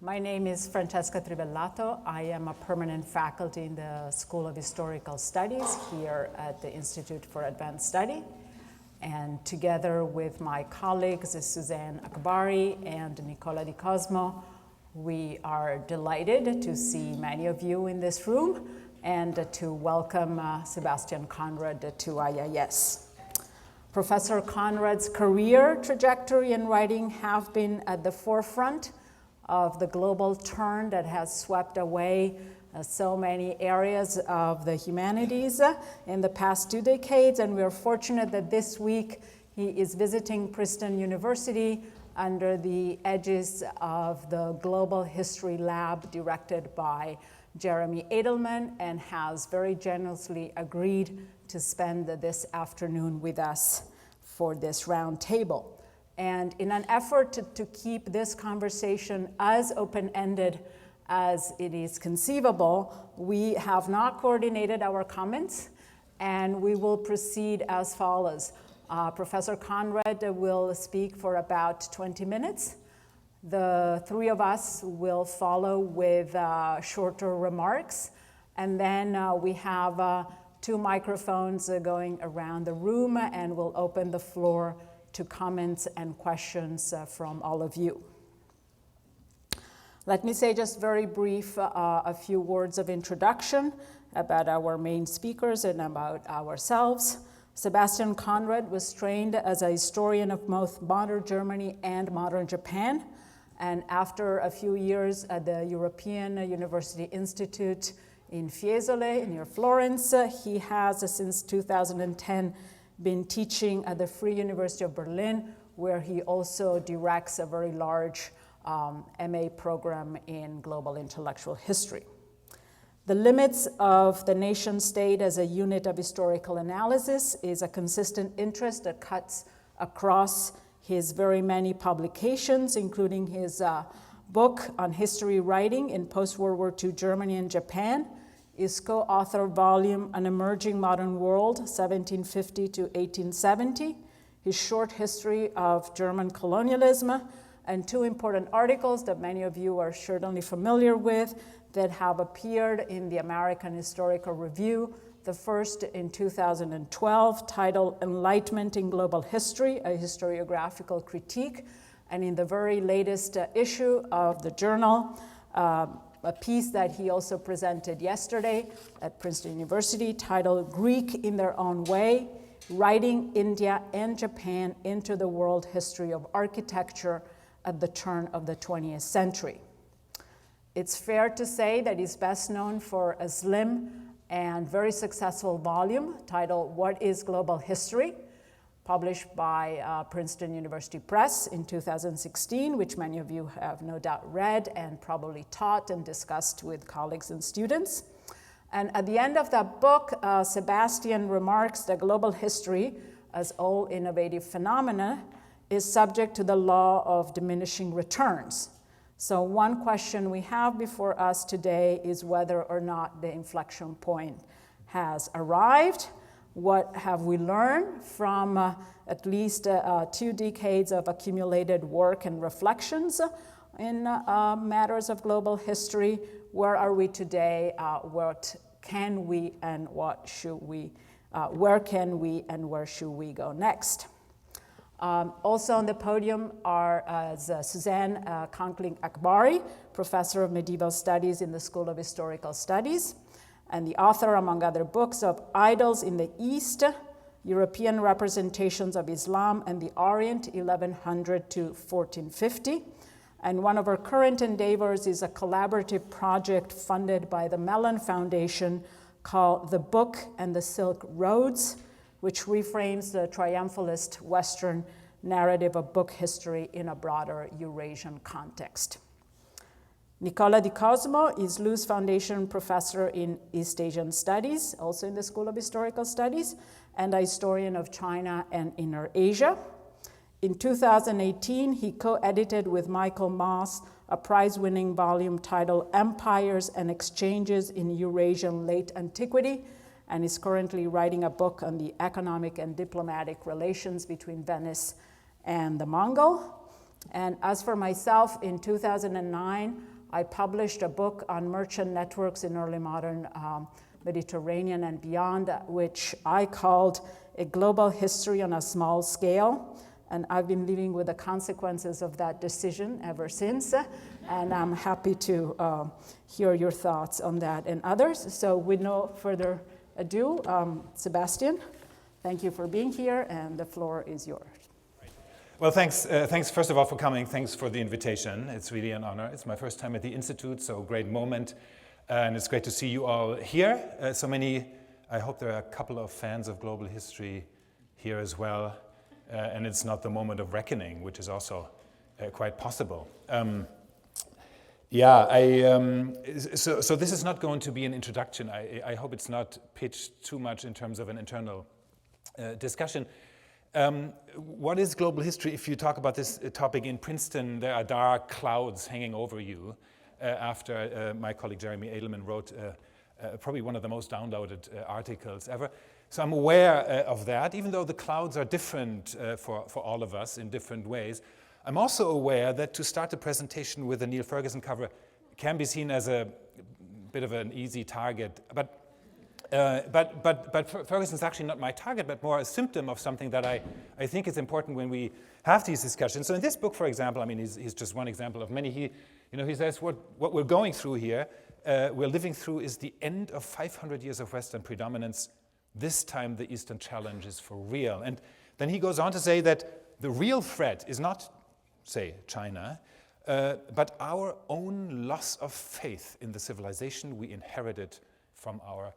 My name is Francesca Trivellato. I am a permanent faculty in the School of Historical Studies here at the Institute for Advanced Study. And together with my colleagues, Suzanne Akbari and Nicola Di Cosmo, we are delighted to see many of you in this room and to welcome Sebastian Conrad to IIS. Professor Conrad's career trajectory and writing have been at the forefront of the global turn that has swept away so many areas of the humanities in the past 2 decades, and we are fortunate that this week he is visiting Princeton University under the aegis of the Global History Lab directed by Jeremy Edelman, and has very generously agreed to spend this afternoon with us for this roundtable. And in an effort to keep this conversation as open-ended as it is conceivable, we have not coordinated our comments, and we will proceed as follows. Professor Conrad will speak for about 20 minutes. The three of us will follow with shorter remarks, and then we have 2 microphones going around the room, and we'll open the floor to comments and questions from all of you. Let me say just very brief a few words of introduction about our main speakers and about ourselves. Sebastian Conrad was trained as a historian of both modern Germany and modern Japan. And after a few years at the European University Institute in Fiesole near Florence, he has since 2010 been teaching at the Free University of Berlin, where he also directs a very large MA program in global intellectual history. The limits of the nation state as a unit of historical analysis is a consistent interest that cuts across his very many publications, including his book on history writing in post-World War II Germany and Japan, his co-author volume An Emerging Modern World, 1750 to 1870, his short history of German colonialism, and 2 important articles that many of you are certainly familiar with that have appeared in the American Historical Review. The first in 2012, titled Enlightenment in Global History, a Historiographical Critique, and in the very latest issue of the journal, a piece that he also presented yesterday at Princeton University titled Greek in Their Own Way, Writing India and Japan into the World History of Architecture at the Turn of the 20th Century. It's fair to say that he's best known for a slim and very successful volume titled What is Global History?, published by Princeton University Press in 2016, which many of you have no doubt read and probably taught and discussed with colleagues and students. And at the end of that book, Sebastian remarks that global history, as all innovative phenomena, is subject to the law of diminishing returns. So one question we have before us today is whether or not the inflection point has arrived. What have we learned from at least 2 decades of accumulated work and reflections in matters of global history? Where are we today? What can we and what should we, where can we and where should we go next? Also on the podium are Suzanne Akbari, Professor of Medieval Studies in the School of Historical Studies, and the author, among other books, of Idols in the East, European Representations of Islam and the Orient, 1100 to 1450. And one of her current endeavors is a collaborative project funded by the Mellon Foundation called The Book and the Silk Roads, which reframes the triumphalist Western narrative of book history in a broader Eurasian context. Nicola Di Cosmo is Luce Foundation Professor in East Asian Studies, also in the School of Historical Studies, and a historian of China and Inner Asia. In 2018, he co-edited with Michael Moss a prize-winning volume titled Empires and Exchanges in Eurasian Late Antiquity, and is currently writing a book on the economic and diplomatic relations between Venice and the Mongol. And as for myself, in 2009, I published a book on merchant networks in early modern Mediterranean and beyond, which I called A Global History on a Small Scale. And I've been living with the consequences of that decision ever since. And I'm happy to hear your thoughts on that and others. So with no further ado, Sebastian, thank you for being here, and the floor is yours. Well, thanks first of all for coming. Thanks for the invitation. It's really an honor. It's my first time at the Institute, so great moment. And it's great to see you all here. So many, I hope there are a couple of fans of global history here as well. And it's not the moment of reckoning, which is also quite possible. So this is not going to be an introduction. I hope it's not pitched too much in terms of an internal discussion. What is global history? If you talk about this topic in Princeton, there are dark clouds hanging over you after my colleague Jeremy Edelman wrote probably one of the most downloaded articles ever. So I'm aware of that, even though the clouds are different for all of us in different ways. I'm also aware that to start a presentation with a Neil Ferguson cover can be seen as a bit of an easy target. But Ferguson's actually not my target, but more a symptom of something that I think is important when we have these discussions. So in this book, for example, I mean, he's just one example of many. He says what we're going through here, we're living through is the end of 500 years of Western predominance. This time the Eastern challenge is for real. And then he goes on to say that the real threat is not, say, China, but our own loss of faith in the civilization we inherited from our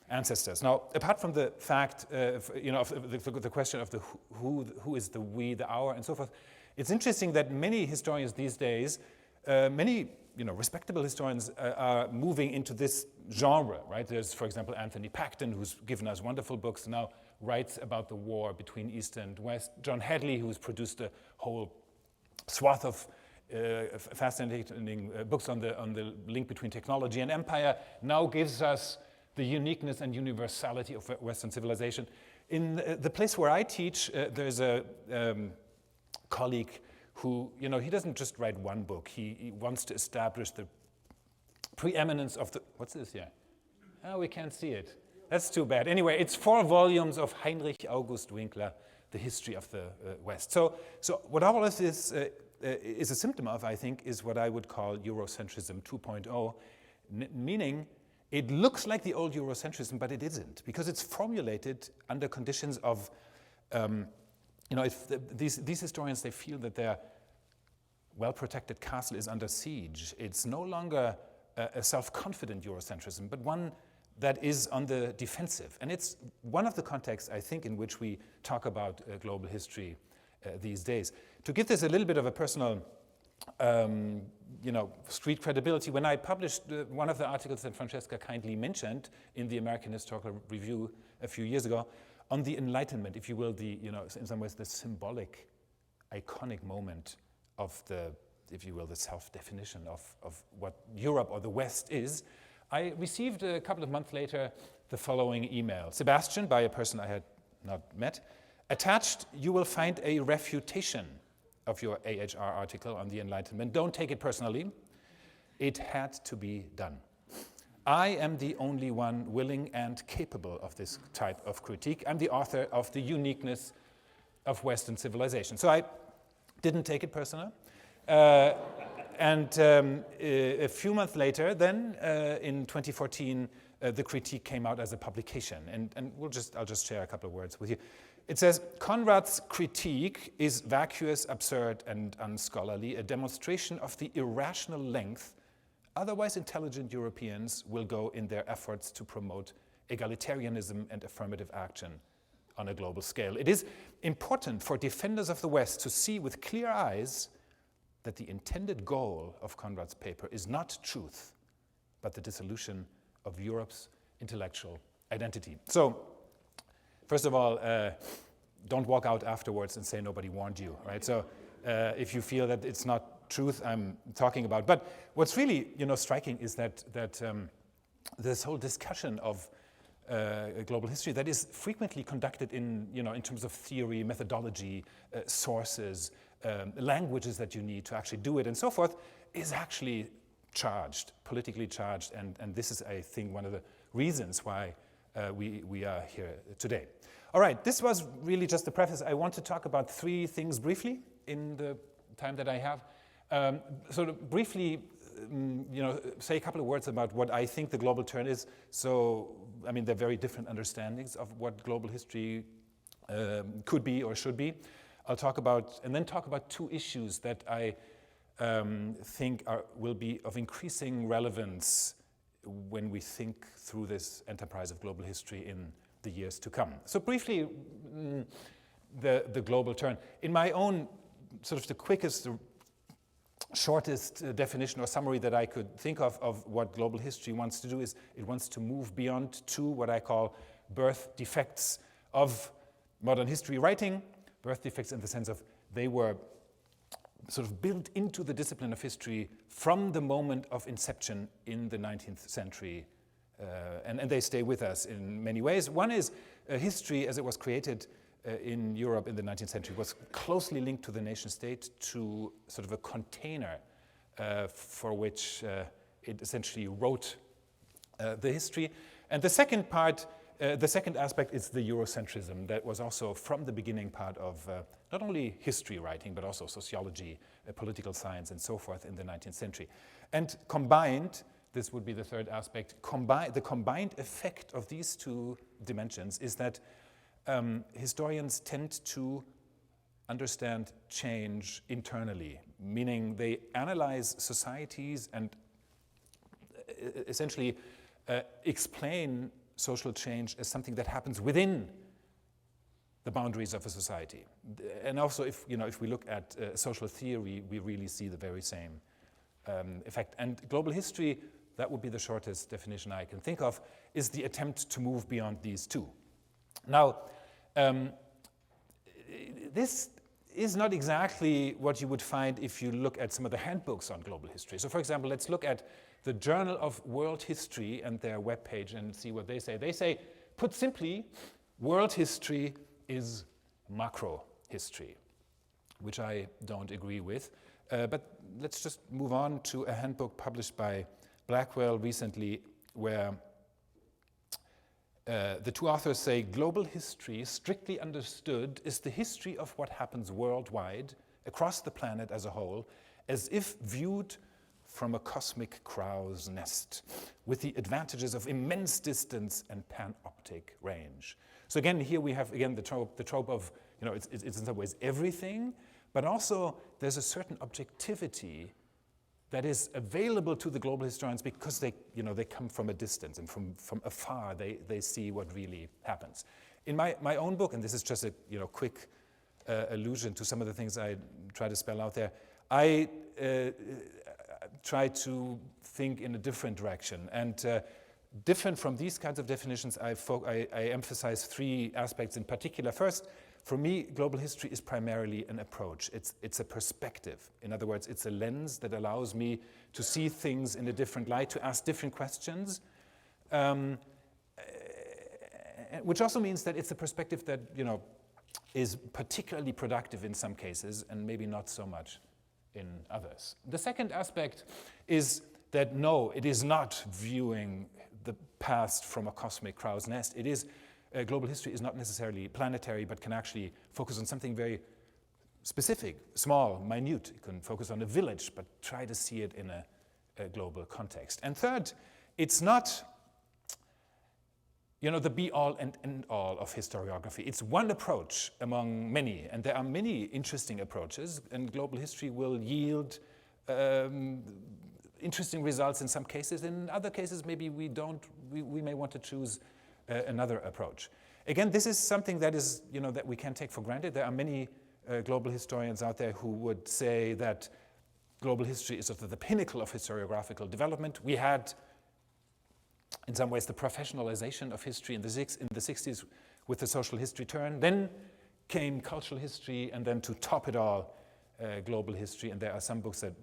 ancestors. Now, apart from the fact, of the question of the who is the we, the our, and so forth, it's interesting that many historians these days, many respectable historians are moving into this genre, right? There's, for example, Anthony Pacton, who's given us wonderful books, now writes about the war between East and West. John Hadley, who's produced a whole swath of fascinating books on the link between technology and empire, now gives us the uniqueness and universality of Western civilization. In the place where I teach, there's a colleague who, he doesn't just write one book. He wants to establish the preeminence of the, what's this here? Oh, we can't see it. That's too bad. Anyway, it's 4 volumes of Heinrich August Winkler, The History of the West. So what all of this is a symptom of, I think, is what I would call Eurocentrism 2.0, meaning it looks like the old Eurocentrism, but it isn't, because it's formulated under conditions of, these historians, they feel that their well-protected castle is under siege. It's no longer a self-confident Eurocentrism, but one that is on the defensive. And it's one of the contexts, I think, in which we talk about global history these days. To give this a little bit of a personal street credibility, when I published one of the articles that Francesca kindly mentioned in the American Historical Review a few years ago, on the Enlightenment, if you will, in some ways the symbolic, iconic moment of the, if you will, the self-definition of what Europe or the West is, I received a couple of months later the following email. Sebastian, by a person I had not met, attached, you will find a refutation of your AHR article on the Enlightenment. Don't take it personally. It had to be done. I am the only one willing and capable of this type of critique. I'm the author of The Uniqueness of Western Civilization. So I didn't take it personal. And a few months later, then in 2014, the critique came out as a publication. And I'll just share a couple of words with you. It says, Conrad's critique is vacuous, absurd, and unscholarly, a demonstration of the irrational length otherwise intelligent Europeans will go in their efforts to promote egalitarianism and affirmative action on a global scale. It is important for defenders of the West to see with clear eyes that the intended goal of Conrad's paper is not truth, but the dissolution of Europe's intellectual identity. So, first of all, don't walk out afterwards and say nobody warned you, right? So if you feel that it's not truth I'm talking about. But what's really, striking is that this whole discussion of global history that is frequently conducted in terms of theory, methodology, sources, languages that you need to actually do it and so forth, is actually charged, politically charged, and this is, I think, one of the reasons why we are here today. All right, this was really just the preface. I want to talk about three things briefly in the time that I have. Sort of briefly, say a couple of words about what I think the global turn is. So, I mean, there are very different understandings of what global history could be or should be. I'll talk about, and then talk about two issues that I think will be of increasing relevance when we think through this enterprise of global history in the years to come. So briefly, the global turn. In my own sort of the quickest, the shortest definition or summary that I could think of what global history wants to do is it wants to move beyond two what I call birth defects of modern history writing. Birth defects in the sense of they were sort of built into the discipline of history from the moment of inception in the 19th century, and they stay with us in many ways. One is history as it was created in Europe in the 19th century was closely linked to the nation state, to sort of a container for which it essentially wrote the history. And the second part, the second aspect is the Eurocentrism that was also from the beginning part of not only history writing, but also sociology, political science, and so forth in the 19th century. And combined, this would be the third aspect, the combined effect of these two dimensions is that historians tend to understand change internally, meaning they analyze societies and essentially explain social change as something that happens within the boundaries of a society. And also, if we look at social theory, we really see the very same effect. And global history, that would be the shortest definition I can think of, is the attempt to move beyond these two. Now, this is not exactly what you would find if you look at some of the handbooks on global history. So, for example, let's look at the Journal of World History and their webpage and see what they say. They say, put simply, world history is macro history, which I don't agree with. But let's just move on to a handbook published by Blackwell recently, where the two authors say, global history, strictly understood, is the history of what happens worldwide, across the planet as a whole, as if viewed from a cosmic crow's nest, with the advantages of immense distance and panoptic range. So again, here we have, again, the trope of, it's in some ways everything, but also there's a certain objectivity that is available to the global historians because they come from a distance, and from afar they see what really happens. In my own book, and this is just a quick allusion to some of the things I try to spell out there, I try to think in a different direction. And different from these kinds of definitions, I emphasize three aspects in particular. First, for me, global history is primarily an approach. It's a perspective. In other words, it's a lens that allows me to see things in a different light, to ask different questions, which also means that it's a perspective that is particularly productive in some cases and maybe not so much in others. The second aspect is that no, it is not viewing the past from a cosmic crow's nest. It is global history is not necessarily planetary, but can actually focus on something very specific, small, minute. It can focus on a village, but try to see it in a global context. And third, it's not the be-all and end-all of historiography. It's one approach among many, and there are many interesting approaches, and global history will yield interesting results in some cases. In other cases, maybe we may want to choose another approach. Again, this is something that is, that we can take for granted. There are many global historians out there who would say that global history is sort of the pinnacle of historiographical development. We had, in some ways, the professionalization of history in the 60s with the social history turn. Then came cultural history, and then to top it all, global history. And there are some books that,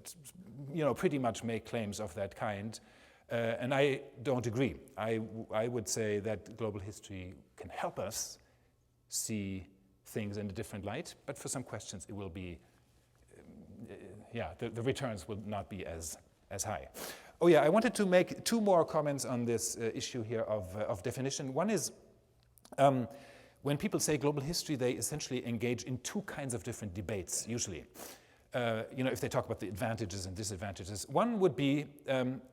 pretty much make claims of that kind. And I don't agree. I would say that global history can help us see things in a different light, but for some questions it will be, the returns will not be as as high. Oh yeah, I wanted to make two more comments on this issue here of definition. One is, when people say global history, they essentially engage in two kinds of different debates, usually. If they talk about the advantages and disadvantages. One would be,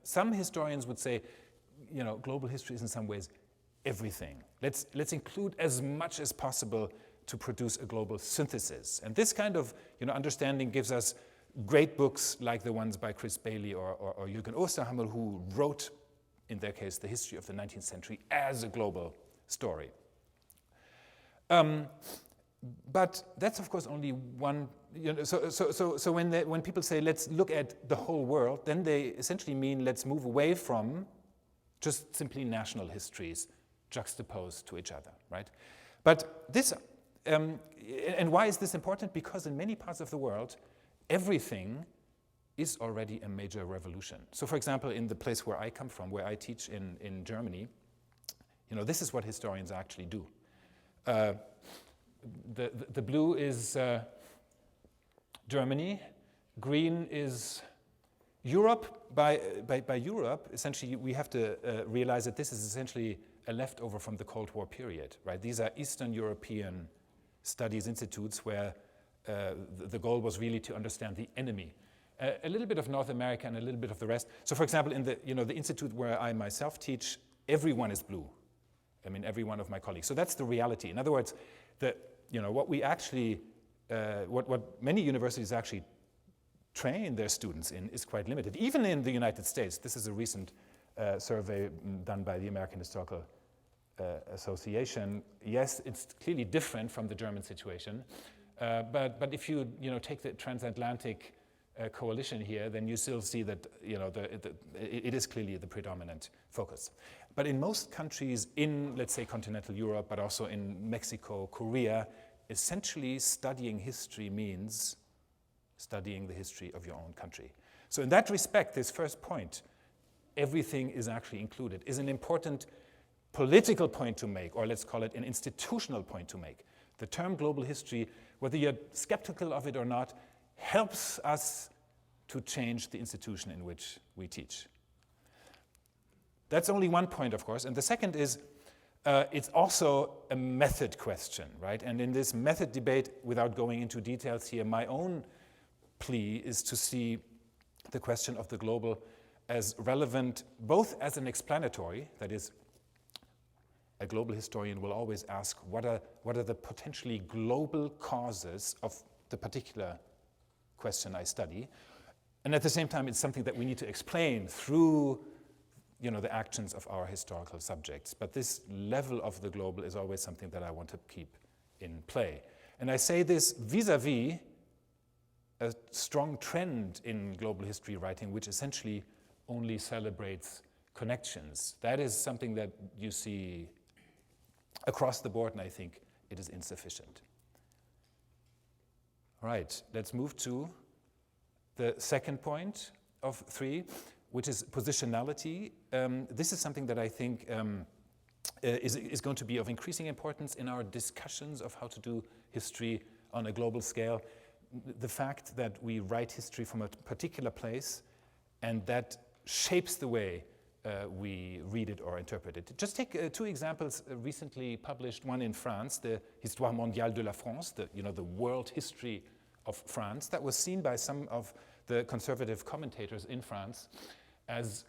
some historians would say, global history is in some ways everything. Let's include as much as possible to produce a global synthesis. And this kind of understanding gives us great books like the ones by Chris Bailey or Jürgen Osterhammel, who wrote, in their case, the history of the 19th century as a global story. But that's, of course, only one. So when people say, let's look at the whole world, then they essentially mean let's move away from just simply national histories juxtaposed to each other, right? But this, and why is this important? Because in many parts of the world, everything is already a major revolution. So for example, in the place where I come from, where I teach in Germany, this is what historians actually do. The blue is Germany, green is Europe. By Europe, essentially, we have to realize that this is essentially a leftover from the Cold War period, right? These are Eastern European studies institutes where the goal was really to understand the enemy. A little bit of North America and a little bit of the rest. So, for example, in the institute where I myself teach, everyone is blue. I mean, every one of my colleagues. So that's the reality. In other words, what we actually, what many universities actually train their students in is quite limited. Even in the United States, this is a recent survey done by the American Historical Association. Yes, it's clearly different from the German situation, but if you take the transatlantic coalition here, then you still see that it is clearly the predominant focus. But in most countries in, let's say, continental Europe, but also in Mexico, Korea, essentially studying history means studying the history of your own country. So in that respect, this first point, everything is actually included, is an important political point to make, or let's call it an institutional point to make. The term global history, whether you're skeptical of it or not, helps us to change the institution in which we teach. That's only one point, of course. And the second is, it's also a method question, right? And in this method debate, without going into details here, my own plea is to see the question of the global as relevant, both as an explanatory, that is, a global historian will always ask, what are the potentially global causes of the particular question I study? And at the same time, it's something that we need to explain through the actions of our historical subjects. But this level of the global is always something that I want to keep in play. And I say this vis-a-vis a strong trend in global history writing, which essentially only celebrates connections. That is something that you see across the board, and I think it is insufficient. All right, let's move to the second point of 3, which is positionality. This is something that I think is going to be of increasing importance in our discussions of how to do history on a global scale. The fact that we write history from a particular place and that shapes the way we read it or interpret it. Just take 2 examples recently published, one in France, the Histoire mondiale de la France, the world history of France, that was seen by some of the conservative commentators in France as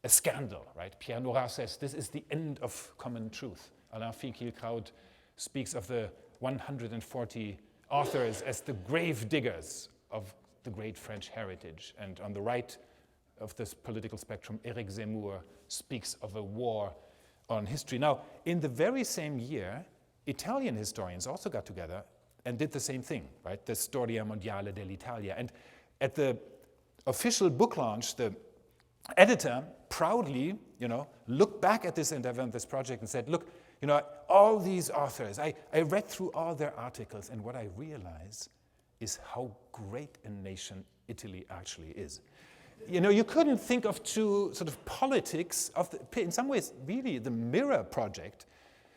a scandal, right? Pierre Nora says this is the end of common truth. Alain Finkielkraut speaks of the 140 authors as the grave diggers of the great French heritage. And on the right of this political spectrum, Éric Zemmour speaks of a war on history. Now, in the very same year, Italian historians also got together and did the same thing, right? The Storia Mondiale dell'Italia. And at the official book launch, the editor proudly, looked back at this endeavor and this project and said, look, all these authors, I read through all their articles, and what I realize is how great a nation Italy actually is. You couldn't think of 2 sort of politics of in some ways, really the mirror project,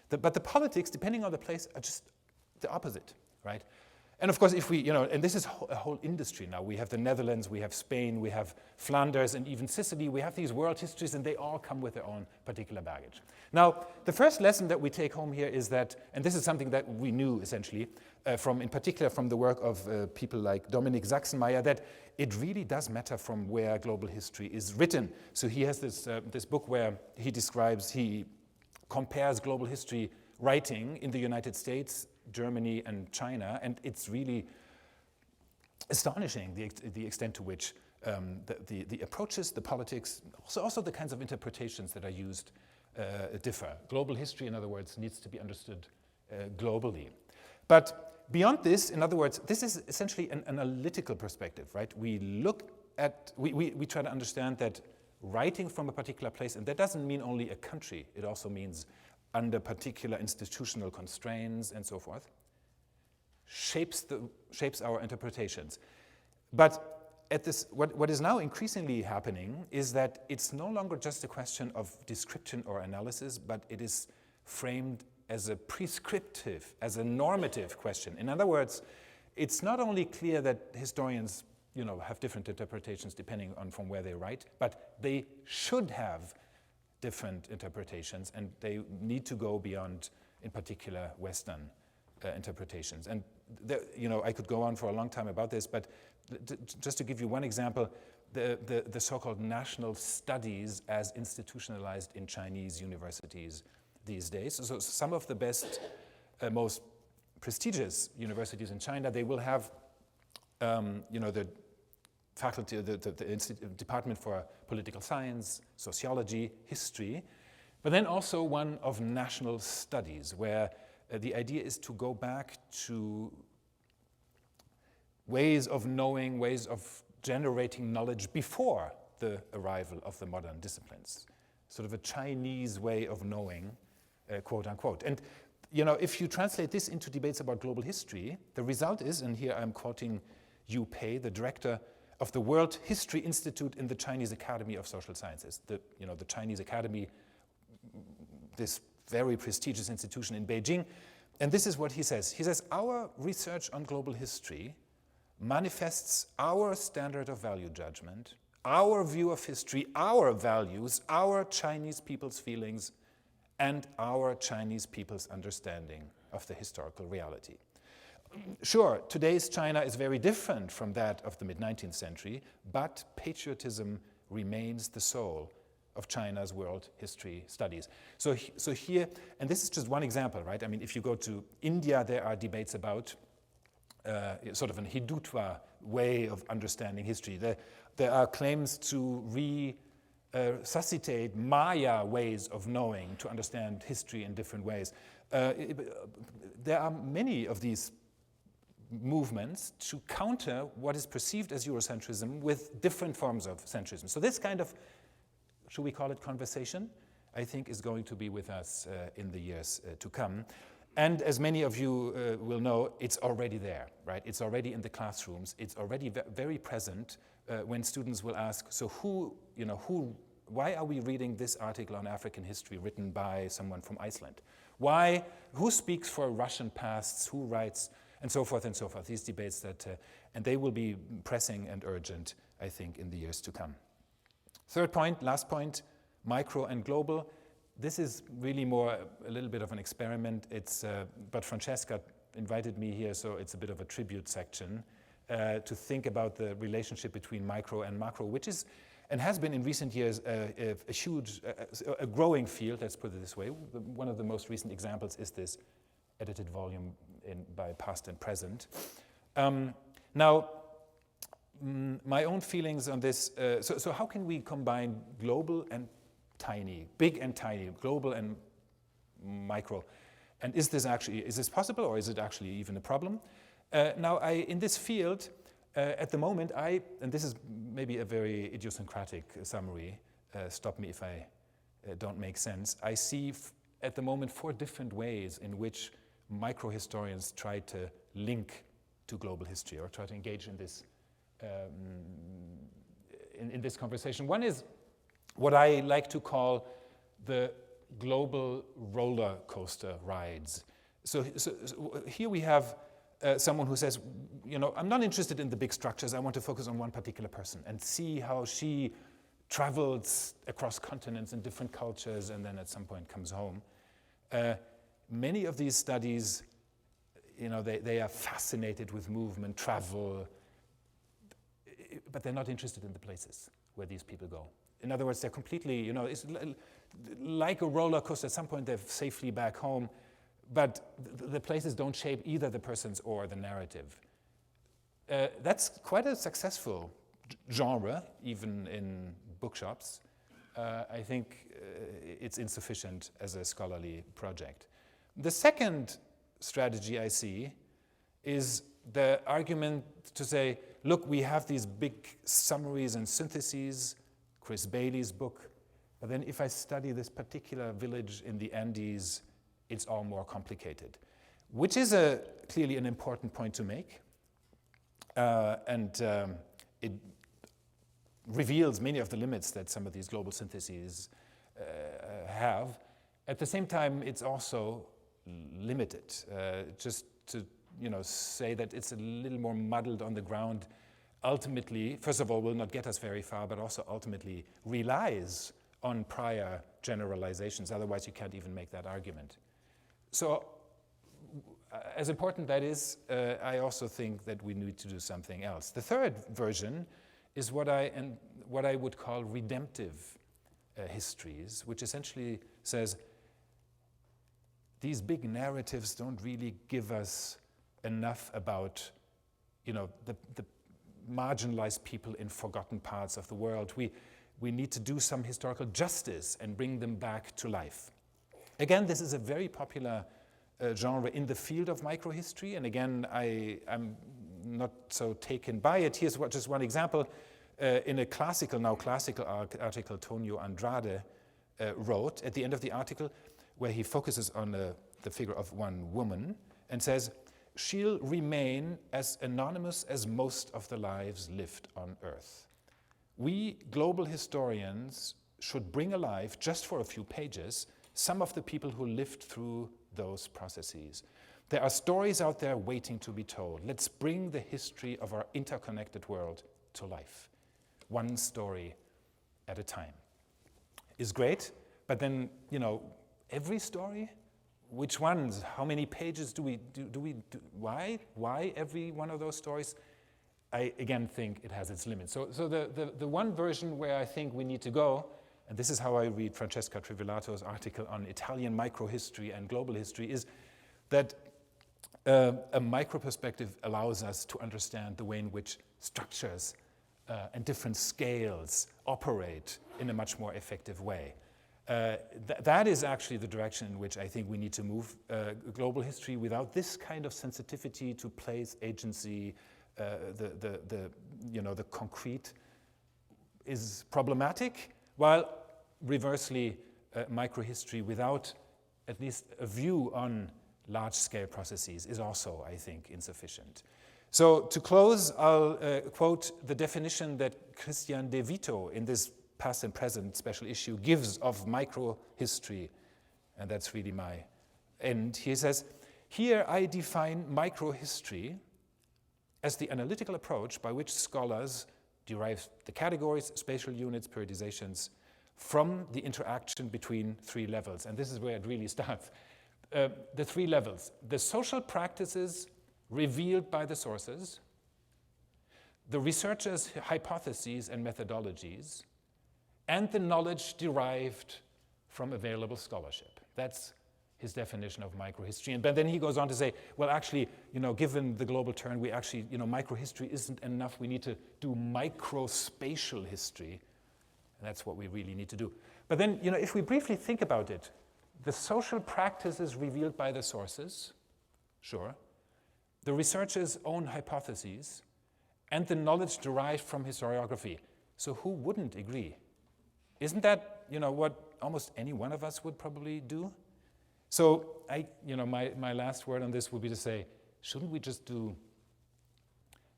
but the politics, depending on the place, are just the opposite, right? And of course, if we, and this is a whole industry now. We have the Netherlands, we have Spain, we have Flanders, and even Sicily. We have these world histories, and they all come with their own particular baggage. Now, the first lesson that we take home here is that, and this is something that we knew essentially, in particular from the work of people like Dominik Sachsenmeier, that it really does matter from where global history is written. So he has this book where he compares global history writing in the United States, Germany, and China, and it's really astonishing the extent to which the approaches, the politics, also the kinds of interpretations that are used differ. Global history, in other words, needs to be understood globally. But beyond this, in other words, this is essentially an analytical perspective, right? We try to understand that writing from a particular place, and that doesn't mean only a country, it also means under particular institutional constraints and so forth, shapes our interpretations. But what is now increasingly happening is that it's no longer just a question of description or analysis, but it is framed as a prescriptive, as a normative question. In other words, it's not only clear that historians have different interpretations depending on from where they write, but they should have different interpretations, and they need to go beyond, in particular, Western interpretations. And I could go on for a long time about this, but just to give you one example, the so-called national studies as institutionalized in Chinese universities these days. So some of the best, most prestigious universities in China, they will have, the faculty, the Department for Political Science, Sociology, History, but then also one of national studies, where the idea is to go back to ways of knowing, ways of generating knowledge before the arrival of the modern disciplines. Sort of a Chinese way of knowing, quote unquote. And if you translate this into debates about global history, the result is, and here I'm quoting Yu Pei, the director of the World History Institute in the Chinese Academy of Social Sciences. The Chinese Academy, this very prestigious institution in Beijing. And this is what he says. He says, our research on global history manifests our standard of value judgment, our view of history, our values, our Chinese people's feelings, and our Chinese people's understanding of the historical reality. Sure, today's China is very different from that of the mid-19th century, but patriotism remains the soul of China's world history studies. So here, and this is just one example, right? I mean, if you go to India, there are debates about sort of an Hindutva way of understanding history. There are claims to resuscitate Maya ways of knowing, to understand history in different ways. There are many of these movements to counter what is perceived as Eurocentrism with different forms of centrism. So this kind of, should we call it conversation, I think is going to be with us in the years to come. And as many of you will know, it's already there, right? It's already in the classrooms. It's already very present when students will ask, so why are we reading this article on African history written by someone from Iceland? Who speaks for Russian pasts, who writes, and so forth and so forth. These debates and they will be pressing and urgent, I think, in the years to come. Third point, last point, micro and global. This is really more a little bit of an experiment. But Francesca invited me here, so it's a bit of a tribute section to think about the relationship between micro and macro, which is and has been in recent years a huge, a growing field, let's put it this way. One of the most recent examples is this edited volume by Past and Present. Now, my own feelings on this, so how can we combine global and tiny, big and tiny, global and micro? And is this possible, or is it actually even a problem? Now, in this field, at the moment, and this is maybe a very idiosyncratic summary, stop me if I don't make sense, I see at the moment 4 different ways in which micro-historians try to link to global history or try to engage in this in this conversation. One is what I like to call the global roller coaster rides. So here we have someone who says, I'm not interested in the big structures, I want to focus on one particular person and see how she travels across continents and different cultures and then at some point comes home. Many of these studies, they are fascinated with movement, travel, but they're not interested in the places where these people go. In other words, they're completely, it's like a roller coaster. At some point, they're safely back home, but the places don't shape either the persons or the narrative. That's quite a successful genre, even in bookshops. I think it's insufficient as a scholarly project. The second strategy I see is the argument to say, look, we have these big summaries and syntheses, Chris Bailey's book, but then if I study this particular village in the Andes, it's all more complicated, which is clearly an important point to make. It reveals many of the limits that some of these global syntheses have. At the same time, it's also limited. Just to say that it's a little more muddled on the ground, ultimately, first of all, will not get us very far, but also ultimately relies on prior generalizations. Otherwise, you can't even make that argument. So, as important that is, I also think that we need to do something else. The third version is what I would call redemptive histories, which essentially says these big narratives don't really give us enough about, the marginalized people in forgotten parts of the world. We need to do some historical justice and bring them back to life. Again, this is a very popular genre in the field of microhistory, and again, I'm not so taken by it. Here's just one example. In a classical article Tonio Andrade wrote at the end of the article, where he focuses on the figure of one woman and says, she'll remain as anonymous as most of the lives lived on Earth. We global historians should bring alive, just for a few pages, some of the people who lived through those processes. There are stories out there waiting to be told. Let's bring the history of our interconnected world to life. One story at a time. Is great, but then, every story? Which ones? How many pages do we do? Why every one of those stories? I, again, think it has its limits. So the one version where I think we need to go, and this is how I read Francesca Trivellato's article on Italian microhistory and global history, is that a micro perspective allows us to understand the way in which structures and different scales operate in a much more effective way. That is actually the direction in which I think we need to move global history. Without this kind of sensitivity to place, agency, the concrete is problematic, while reversely, microhistory without at least a view on large-scale processes is also, I think, insufficient. So to close, I'll quote the definition that Christian De Vito in this past and present special issue gives of microhistory, and that's really my end. He says, here I define microhistory as the analytical approach by which scholars derive the categories, spatial units, periodizations from the interaction between three levels. And this is where it really starts. The three levels: the social practices revealed by the sources, the researchers' hypotheses and methodologies, and the knowledge derived from available scholarship. That's his definition of microhistory. But then he goes on to say, well, actually, given the global turn, we actually, microhistory isn't enough. We need to do microspatial history. And that's what we really need to do. But then, if we briefly think about it, the social practices revealed by the sources, sure, the researcher's own hypotheses, and the knowledge derived from historiography. So who wouldn't agree? Isn't that, what almost any one of us would probably do? So my last word on this would be to say, shouldn't we just do,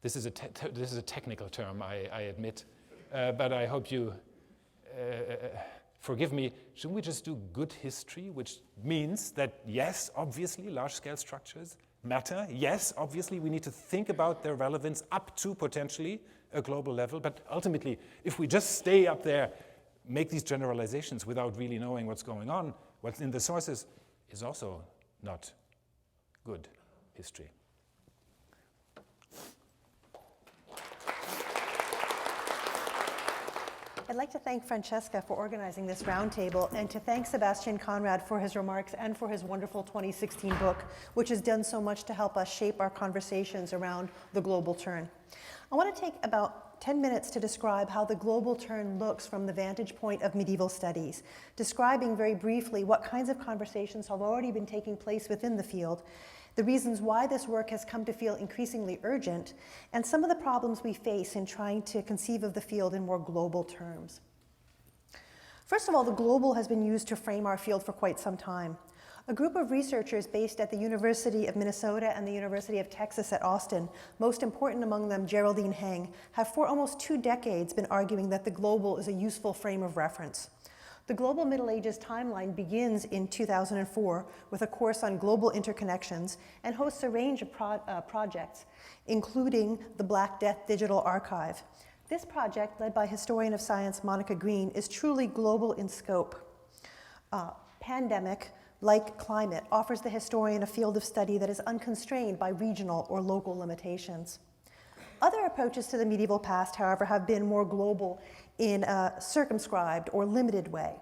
this is a technical term, I admit, but I hope you forgive me, shouldn't we just do good history, which means that, yes, obviously, large-scale structures, matter. Yes, obviously we need to think about their relevance up to potentially a global level, but ultimately, if we just stay up there, make these generalizations without really knowing what's going on, what's in the sources, is also not good history. I'd like to thank Francesca for organizing this roundtable and to thank Sebastian Conrad for his remarks and for his wonderful 2016 book, which has done so much to help us shape our conversations around the global turn. I want to take about 10 minutes to describe how the global turn looks from the vantage point of medieval studies, describing very briefly what kinds of conversations have already been taking place within the field, the reasons why this work has come to feel increasingly urgent, and some of the problems we face in trying to conceive of the field in more global terms. First of all, the global has been used to frame our field for quite some time. A group of researchers based at the University of Minnesota and the University of Texas at Austin, most important among them Geraldine Heng, have for almost 2 decades been arguing that the global is a useful frame of reference. The Global Middle Ages timeline begins in 2004 with a course on global interconnections and hosts a range of projects, including the Black Death Digital Archive. This project, led by historian of science Monica Green, is truly global in scope. Pandemic, like climate, offers the historian a field of study that is unconstrained by regional or local limitations. Other approaches to the medieval past, however, have been more global in a circumscribed or limited way.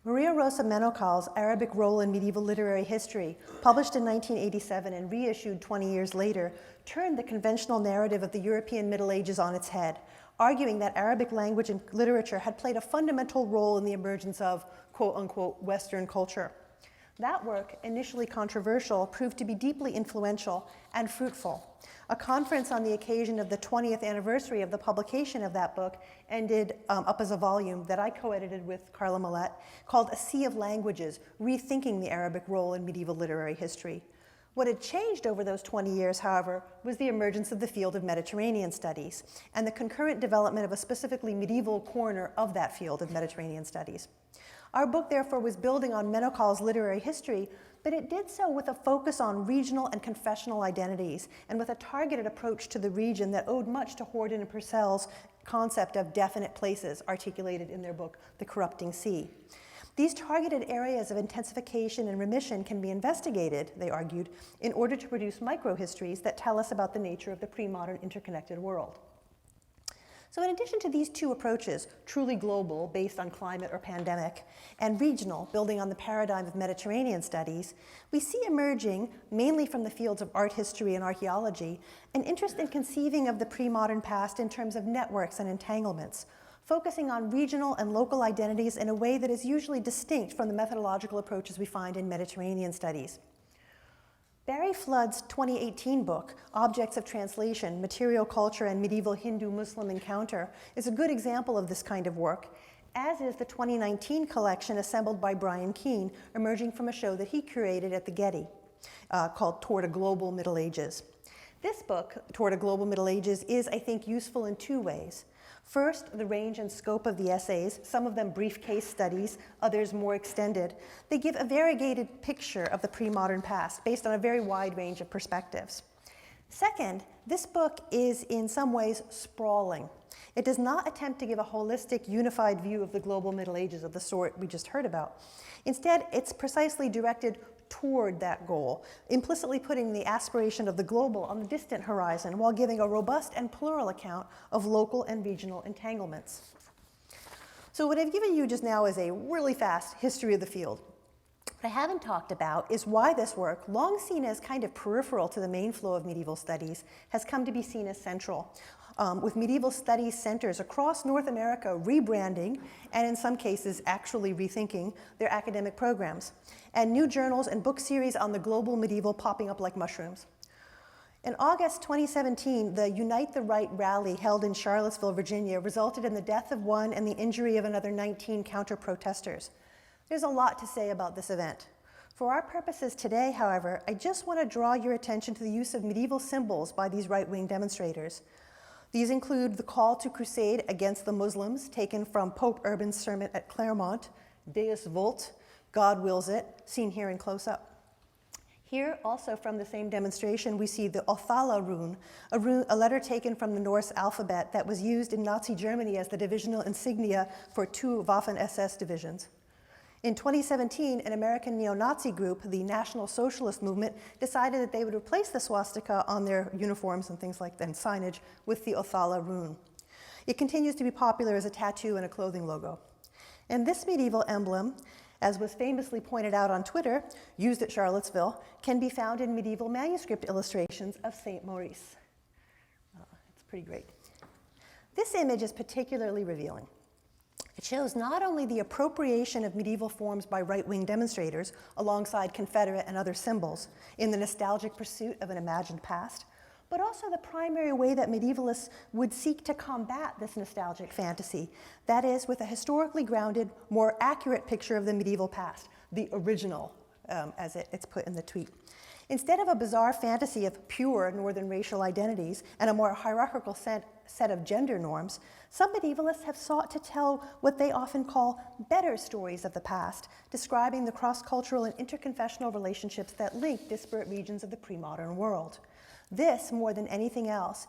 Maria Rosa Menocal's Arabic Role in Medieval Literary History, published in 1987 and reissued 20 years later, turned the conventional narrative of the European Middle Ages on its head, arguing that Arabic language and literature had played a fundamental role in the emergence of quote-unquote Western culture. That work, initially controversial, proved to be deeply influential and fruitful. A conference on the occasion of the 20th anniversary of the publication of that book ended up as a volume that I co-edited with Carla Millett called A Sea of Languages, Rethinking the Arabic Role in Medieval Literary History. What had changed over those 20 years, however, was the emergence of the field of Mediterranean studies and the concurrent development of a specifically medieval corner of that field of Mediterranean studies. Our book, therefore, was building on Menocal's literary history, but it did so with a focus on regional and confessional identities and with a targeted approach to the region that owed much to Horden and Purcell's concept of definite places articulated in their book, The Corrupting Sea. These targeted areas of intensification and remission can be investigated, they argued, in order to produce microhistories that tell us about the nature of the pre-modern interconnected world. So in addition to these two approaches, truly global, based on climate or pandemic, and regional, building on the paradigm of Mediterranean studies, we see emerging, mainly from the fields of art history and archaeology, an interest in conceiving of the pre-modern past in terms of networks and entanglements, focusing on regional and local identities in a way that is usually distinct from the methodological approaches we find in Mediterranean studies. Barry Flood's 2018 book, Objects of Translation, Material Culture and Medieval Hindu-Muslim Encounter, is a good example of this kind of work, as is the 2019 collection assembled by Brian Keane, emerging from a show that he curated at the Getty, called Toward a Global Middle Ages. This book, Toward a Global Middle Ages, is, I think, useful in 2 ways. First, the range and scope of the essays, some of them brief case studies, others more extended. They give a variegated picture of the pre-modern past based on a very wide range of perspectives. Second, this book is in some ways sprawling. It does not attempt to give a holistic, unified view of the global Middle Ages of the sort we just heard about. Instead, it's precisely directed toward that goal, implicitly putting the aspiration of the global on the distant horizon while giving a robust and plural account of local and regional entanglements. So what I've given you just now is a really fast history of the field. What I haven't talked about is why this work, long seen as kind of peripheral to the main flow of medieval studies, has come to be seen as central. With medieval studies centers across North America rebranding, and in some cases actually rethinking, their academic programs, and new journals and book series on the global medieval popping up like mushrooms. In August 2017, the Unite the Right rally held in Charlottesville, Virginia, resulted in the death of one and the injury of another 19 counter-protesters. There's a lot to say about this event. For our purposes today, however, I just want to draw your attention to the use of medieval symbols by these right-wing demonstrators. These include the call to crusade against the Muslims, taken from Pope Urban's sermon at Claremont, Deus Vult, God wills it, seen here in close-up. Here, also from the same demonstration, we see the Othala rune, a letter taken from the Norse alphabet that was used in Nazi Germany as the divisional insignia for 2 Waffen-SS divisions. In 2017, an American neo-Nazi group, the National Socialist Movement, decided that they would replace the swastika on their uniforms and things like that, and signage, with the Othala rune. It continues to be popular as a tattoo and a clothing logo. And this medieval emblem, as was famously pointed out on Twitter, used at Charlottesville, can be found in medieval manuscript illustrations of St. Maurice. It's pretty great. This image is particularly revealing. It shows not only the appropriation of medieval forms by right-wing demonstrators alongside Confederate and other symbols in the nostalgic pursuit of an imagined past, but also the primary way that medievalists would seek to combat this nostalgic fantasy, that is, with a historically grounded, more accurate picture of the medieval past, the original, as it's put in the tweet. Instead of a bizarre fantasy of pure northern racial identities and a more hierarchical set of gender norms, some medievalists have sought to tell what they often call better stories of the past, describing the cross-cultural and interconfessional relationships that link disparate regions of the pre-modern world. This, more than anything else,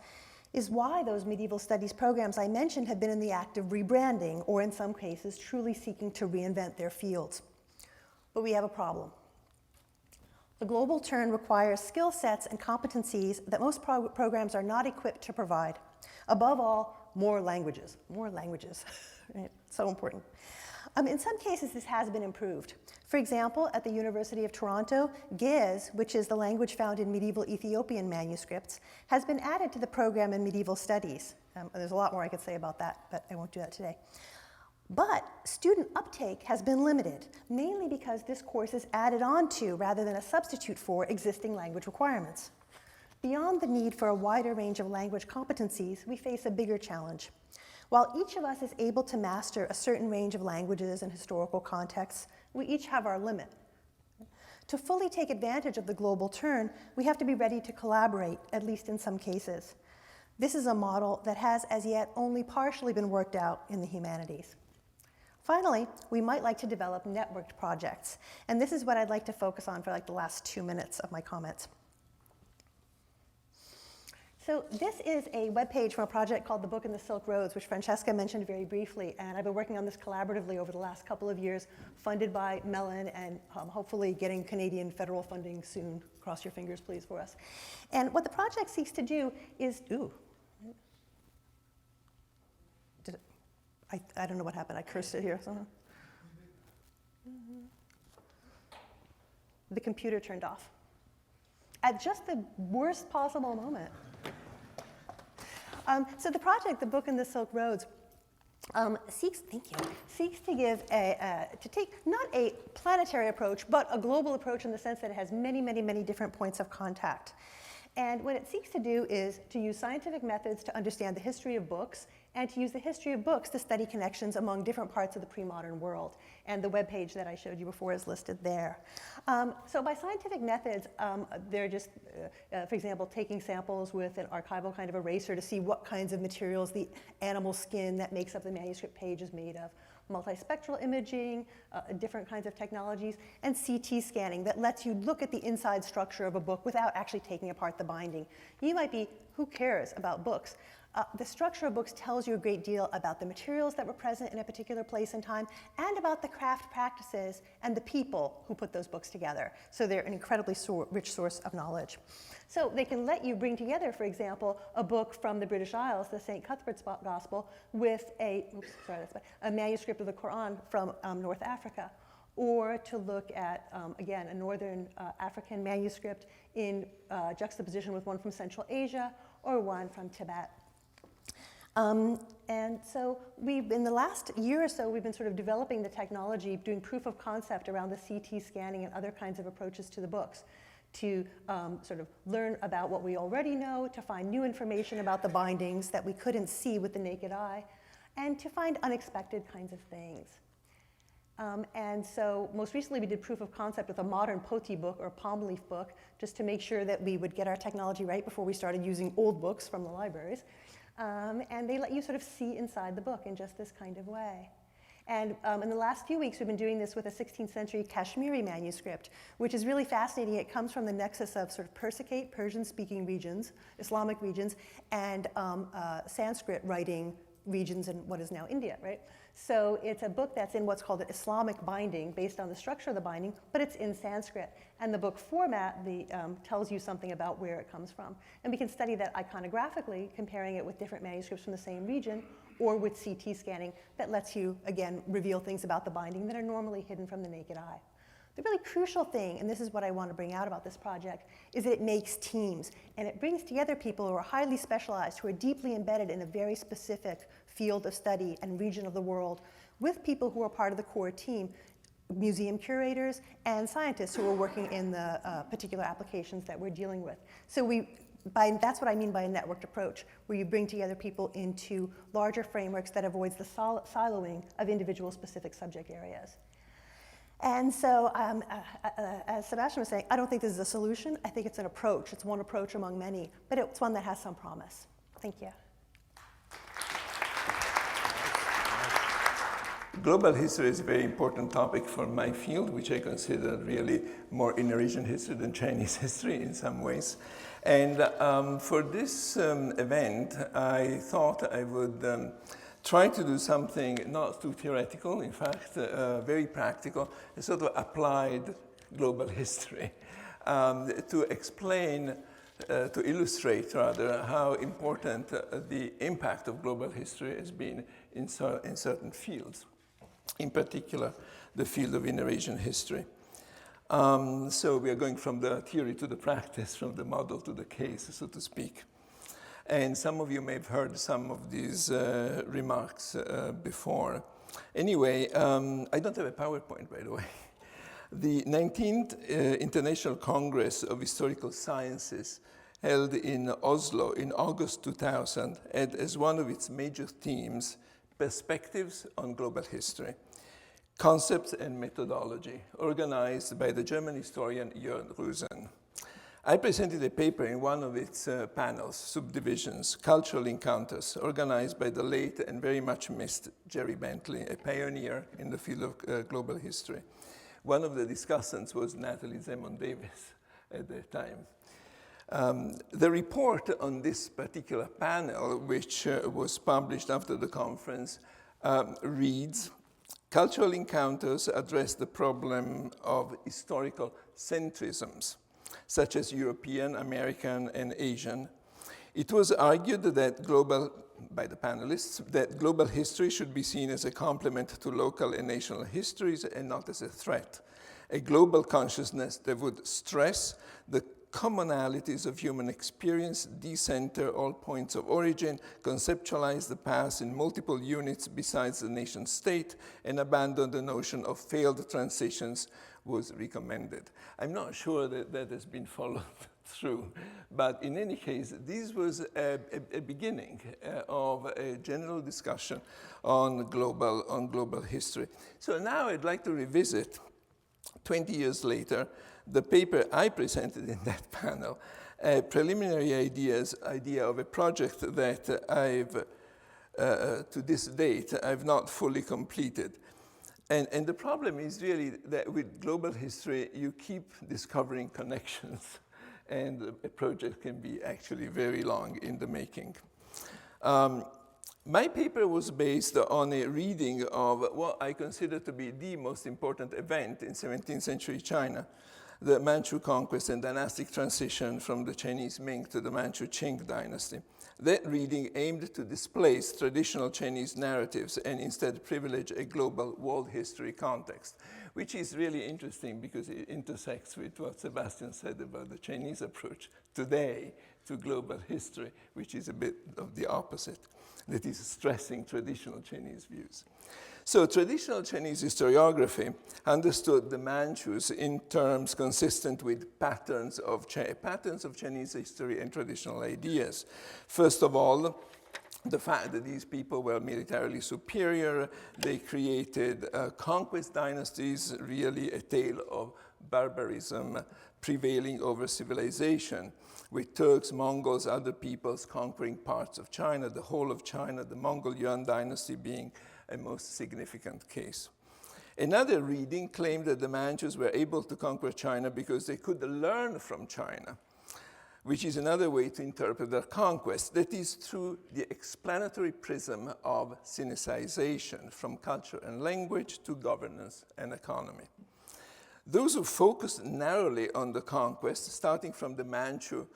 is why those medieval studies programs I mentioned have been in the act of rebranding, or in some cases, truly seeking to reinvent their fields. But we have a problem. The global turn requires skill sets and competencies that most programs are not equipped to provide. Above all, more languages. More languages, right? So important. In some cases, this has been improved. For example, at the University of Toronto, Ge'ez, which is the language found in medieval Ethiopian manuscripts, has been added to the program in medieval studies. There's a lot more I could say about that, but I won't do that today. But student uptake has been limited, mainly because this course is added on to, rather than a substitute for, existing language requirements. Beyond the need for a wider range of language competencies, we face a bigger challenge. While each of us is able to master a certain range of languages and historical contexts, we each have our limit. To fully take advantage of the global turn, we have to be ready to collaborate, at least in some cases. This is a model that has as yet only partially been worked out in the humanities. Finally, we might like to develop networked projects, and this is what I'd like to focus on for like the last 2 minutes of my comments. So this is a webpage from a project called The Book and the Silk Roads, which Francesca mentioned very briefly, and I've been working on this collaboratively over the last couple of years, funded by Mellon, and hopefully getting Canadian federal funding soon. Cross your fingers, please, for us. And what the project seeks to do is, I don't know what happened, I cursed it here somehow. The computer turned off at just the worst possible moment. So the project, The Book and the Silk Roads, seeks to give to take not a planetary approach, but a global approach in the sense that it has many, many, many different points of contact. And what it seeks to do is to use scientific methods to understand the history of books, and to use the history of books to study connections among different parts of the pre-modern world. And the webpage that I showed you before is listed there. So by scientific methods, they're just, for example, taking samples with an archival kind of eraser to see what kinds of materials the animal skin that makes up the manuscript page is made of. Multispectral imaging, different kinds of technologies, and CT scanning that lets you look at the inside structure of a book without actually taking apart the binding. You might be, who cares about books? The structure of books tells you a great deal about the materials that were present in a particular place and time, and about the craft practices and the people who put those books together. So they're an incredibly rich source of knowledge. So they can let you bring together, for example, a book from the British Isles, the St. Cuthbert's Gospel, with a manuscript of the Quran from North Africa, or to look at, again, a Northern African manuscript in juxtaposition with one from Central Asia or one from Tibet. And so in the last year or so, we've been sort of developing the technology, doing proof of concept around the CT scanning and other kinds of approaches to the books to sort of learn about what we already know, to find new information about the bindings that we couldn't see with the naked eye, and to find unexpected kinds of things. And so most recently, we did proof of concept with a modern poti book or palm leaf book, just to make sure that we would get our technology right before we started using old books from the libraries. And they let you sort of see inside the book in just this kind of way. And in the last few weeks, we've been doing this with a 16th century Kashmiri manuscript, which is really fascinating. It comes from the nexus of sort of Persicate, Persian-speaking regions, Islamic regions, and Sanskrit writing regions in what is now India, right? So it's a book that's in what's called an Islamic binding, based on the structure of the binding, but it's in Sanskrit. And the book format tells you something about where it comes from. And we can study that iconographically, comparing it with different manuscripts from the same region, or with CT scanning that lets you, again, reveal things about the binding that are normally hidden from the naked eye. The really crucial thing, and this is what I want to bring out about this project, is that it makes teams. And it brings together people who are highly specialized, who are deeply embedded in a very specific field of study and region of the world, with people who are part of the core team, museum curators and scientists who are working in the particular applications that we're dealing with. So that's what I mean by a networked approach, where you bring together people into larger frameworks that avoids the siloing of individual specific subject areas. And so, as Sebastian was saying, I don't think this is a solution. I think it's an approach. It's one approach among many, but it's one that has some promise. Thank you. Global history is a very important topic for my field, which I consider really more Indonesian history than Chinese history in some ways. And for this event, I thought I would try to do something not too theoretical, in fact, very practical, a sort of applied global history to explain, to illustrate rather, how important the impact of global history has been in certain fields, in particular the field of Indonesian history. So we are going from the theory to the practice, from the model to the case, so to speak. And some of you may have heard some of these remarks before. Anyway, I don't have a PowerPoint, by the way. The 19th International Congress of Historical Sciences, held in Oslo in August 2000, had as one of its major themes, perspectives on global history, concepts and methodology, organized by the German historian Jörn Rusen. I presented a paper in one of its panels, subdivisions, cultural encounters, organized by the late and very much missed Jerry Bentley, a pioneer in the field of global history. One of the discussants was Natalie Zemon Davis at the time. The report on this particular panel, which was published after the conference, reads, cultural encounters address the problem of historical centrisms, such as European, American, and Asian. It was argued that by the panelists, that global history should be seen as a complement to local and national histories and not as a threat. A global consciousness that would stress the commonalities of human experience, decenter all points of origin, conceptualize the past in multiple units besides the nation state, and abandon the notion of failed transitions was recommended. I'm not sure that that has been followed through, but in any case, this was a beginning of a general discussion on global history. So now I'd like to revisit, 20 years later, the paper I presented in that panel, a preliminary idea of a project that I've, to this date, I've not fully completed. And the problem is really that with global history, you keep discovering connections, and a project can be actually very long in the making. My paper was based on a reading of what I consider to be the most important event in 17th century China, the Manchu conquest and dynastic transition from the Chinese Ming to the Manchu Qing dynasty. That reading aimed to displace traditional Chinese narratives and instead privilege a global world history context, which is really interesting because it intersects with what Sebastian said about the Chinese approach today to global history, which is a bit of the opposite, that is stressing traditional Chinese views. So traditional Chinese historiography understood the Manchus in terms consistent with patterns of Chinese history and traditional ideas. First of all, the fact that these people were militarily superior, they created conquest dynasties, really a tale of barbarism prevailing over civilization, with Turks, Mongols, other peoples conquering parts of China, the whole of China, the Mongol Yuan dynasty being a most significant case. Another reading claimed that the Manchus were able to conquer China because they could learn from China, which is another way to interpret their conquest. That is through the explanatory prism of Sinicization, from culture and language to governance and economy. Those who focused narrowly on the conquest, starting from the Manchu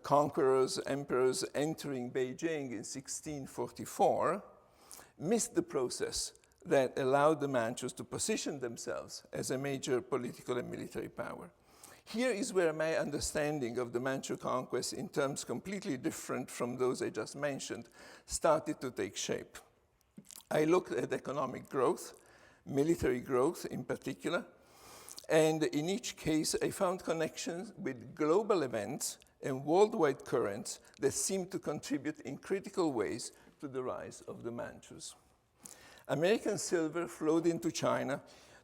conquerors, emperors entering Beijing in 1644, missed the process that allowed the Manchus to position themselves as a major political and military power. Here is where my understanding of the Manchu conquest, in terms completely different from those I just mentioned, started to take shape. I looked at economic growth, military growth in particular, and in each case I found connections with global events and worldwide currents that seemed to contribute in critical ways to the rise of the Manchus. American silver flowed into China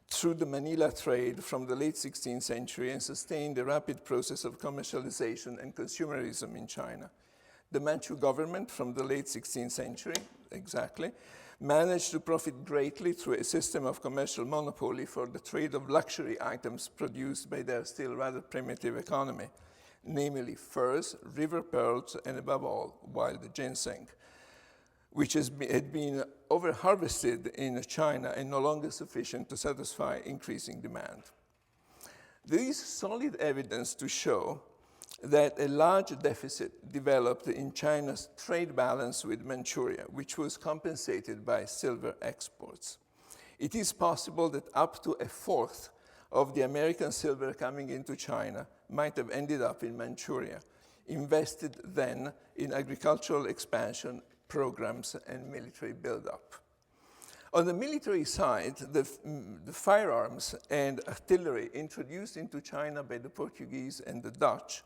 through the Manila trade from the late 16th century and sustained a rapid process of commercialization and consumerism in China. The Manchu government from the late 16th century, exactly, managed to profit greatly through a system of commercial monopoly for the trade of luxury items produced by their still rather primitive economy, namely furs, river pearls, and above all, wild ginseng, which had been over-harvested in China and no longer sufficient to satisfy increasing demand. There is solid evidence to show that a large deficit developed in China's trade balance with Manchuria, which was compensated by silver exports. It is possible that up to a fourth of the American silver coming into China might have ended up in Manchuria, invested then in agricultural expansion programs and military buildup. On the military side, the firearms and artillery introduced into China by the Portuguese and the Dutch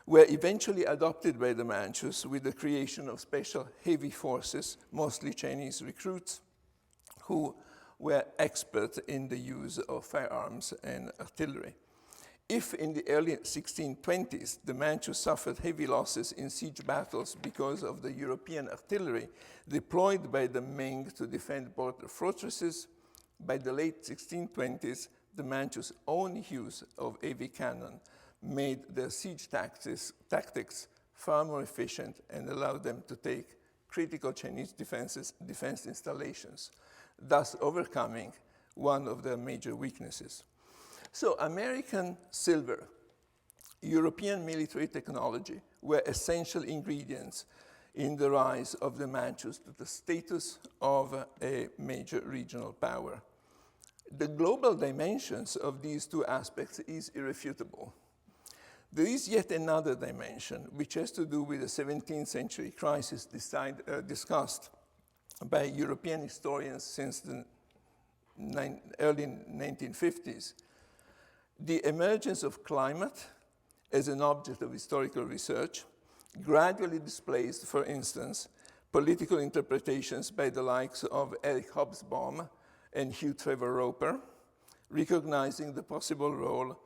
were eventually adopted by the Manchus with the creation of special heavy forces, mostly Chinese recruits, who were expert in the use of firearms and artillery. If in the early 1620s the Manchus suffered heavy losses in siege battles because of the European artillery deployed by the Ming to defend border fortresses, by the late 1620s the Manchus' own use of heavy cannon made their siege tactics far more efficient and allowed them to take critical Chinese defense installations, thus overcoming one of their major weaknesses. So American silver, European military technology were essential ingredients in the rise of the Manchus to the status of a major regional power. The global dimensions of these two aspects is irrefutable. There is yet another dimension, which has to do with the 17th century crisis discussed by European historians since the early 1950s. The emergence of climate as an object of historical research gradually displaced, for instance, political interpretations by the likes of Eric Hobsbawm and Hugh Trevor Roper, recognizing the possible role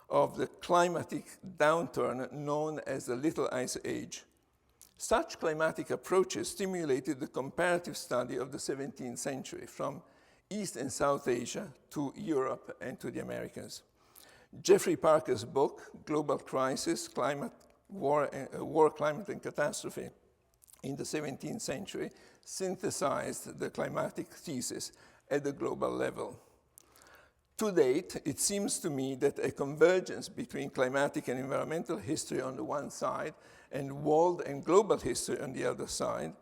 of the climatic downturn known as the Little Ice Age. Such climatic approaches stimulated the comparative study of the 17th century from East and South Asia to Europe and to the Americas. Jeffrey Parker's book, Global Crisis, War, Climate, and Catastrophe in the 17th century, synthesized the climatic thesis at the global level. To date, it seems to me that a convergence between climatic and environmental history on the one side and world and global history on the other side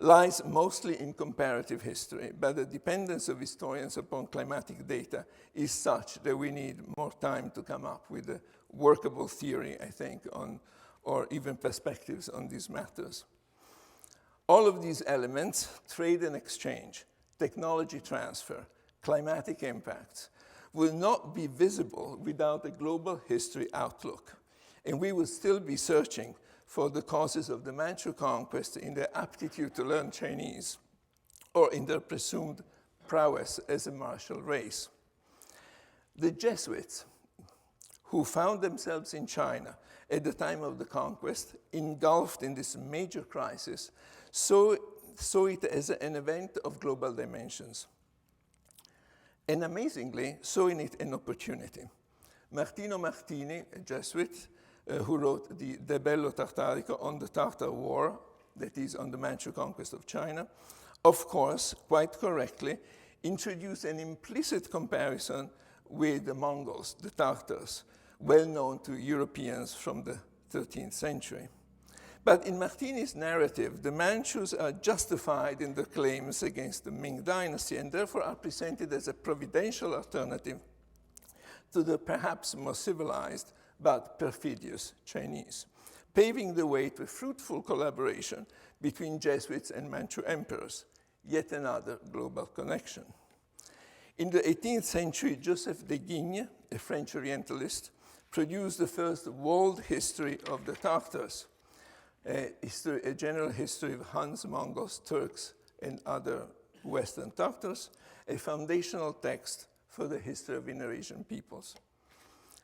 lies mostly in comparative history, but the dependence of historians upon climatic data is such that we need more time to come up with a workable theory, I think, or even perspectives on these matters. All of these elements, trade and exchange, technology transfer, climatic impacts, will not be visible without a global history outlook, and we will still be searching for the causes of the Manchu conquest in their aptitude to learn Chinese, or in their presumed prowess as a martial race. The Jesuits, who found themselves in China at the time of the conquest, engulfed in this major crisis, saw saw it as an event of global dimensions, and amazingly, saw in it an opportunity. Martino Martini, a Jesuit, who wrote the De Bello Tartarico on the Tartar War, that is on the Manchu conquest of China, of course, quite correctly, introduced an implicit comparison with the Mongols, the Tartars, well known to Europeans from the 13th century. But in Martini's narrative, the Manchus are justified in their claims against the Ming dynasty and therefore are presented as a providential alternative to the perhaps more civilized but perfidious Chinese, paving the way to a fruitful collaboration between Jesuits and Manchu emperors, yet another global connection. In the 18th century, Joseph de Guigne, a French Orientalist, produced the first world history of the Tartars, a general history of Huns, Mongols, Turks, and other Western Tartars, a foundational text for the history of Inner-Asian peoples.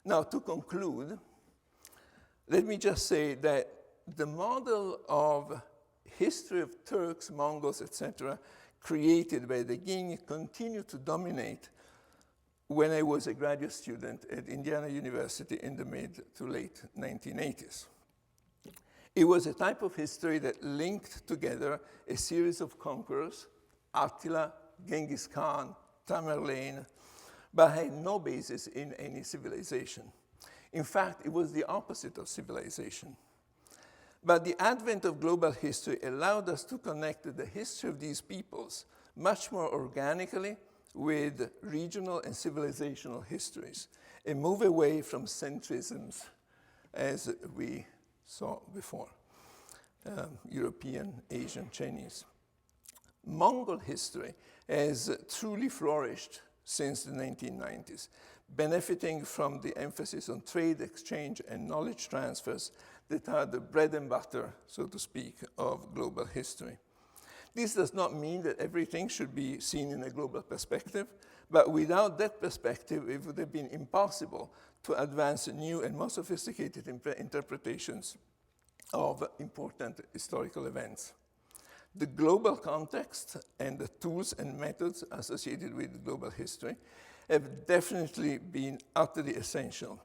Now, to conclude, let me just say that the model of history of Turks, Mongols, etc., created by de Guigne continued to dominate when I was a graduate student at Indiana University in the mid to late 1980s. It was a type of history that linked together a series of conquerors, Attila, Genghis Khan, Tamerlane, but had no basis in any civilization. In fact, it was the opposite of civilization. But the advent of global history allowed us to connect the history of these peoples much more organically with regional and civilizational histories, and move away from centrisms as we saw before, European, Asian, Chinese. Mongol history has truly flourished since the 1990s, benefiting from the emphasis on trade, exchange, and knowledge transfers that are the bread and butter, so to speak, of global history. This does not mean that everything should be seen in a global perspective, but without that perspective, it would have been impossible to advance new and more sophisticated interpretations of important historical events. The global context and the tools and methods associated with global history have definitely been utterly essential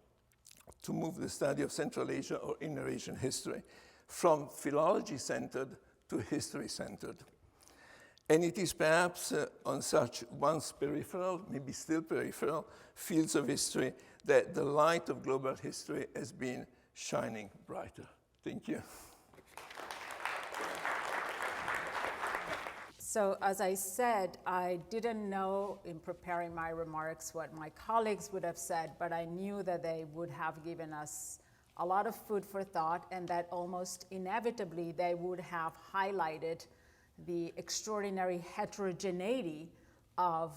to move the study of Central Asia or Inner Asian history from philology-centered to history-centered. And it is perhaps on such once peripheral, maybe still peripheral, fields of history that the light of global history has been shining brighter. Thank you. So as I said, I didn't know in preparing my remarks what my colleagues would have said, but I knew that they would have given us a lot of food for thought and that almost inevitably they would have highlighted the extraordinary heterogeneity of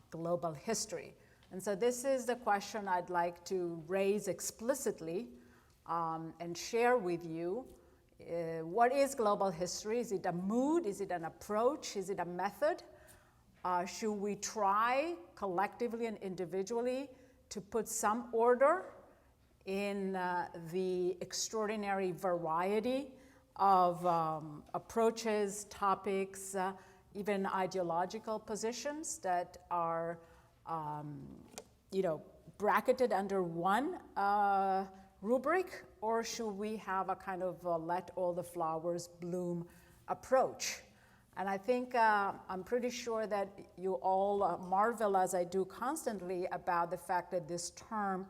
global history. And so this is the question I'd like to raise explicitly and share with you. What is global history? Is it a mood? Is it an approach? Is it a method? Should we try collectively and individually to put some order in the extraordinary variety of approaches, topics, even ideological positions that are, bracketed under one rubric, or should we have a kind of let all the flowers bloom approach? And I think I'm pretty sure that you all marvel, as I do constantly, about the fact that this term,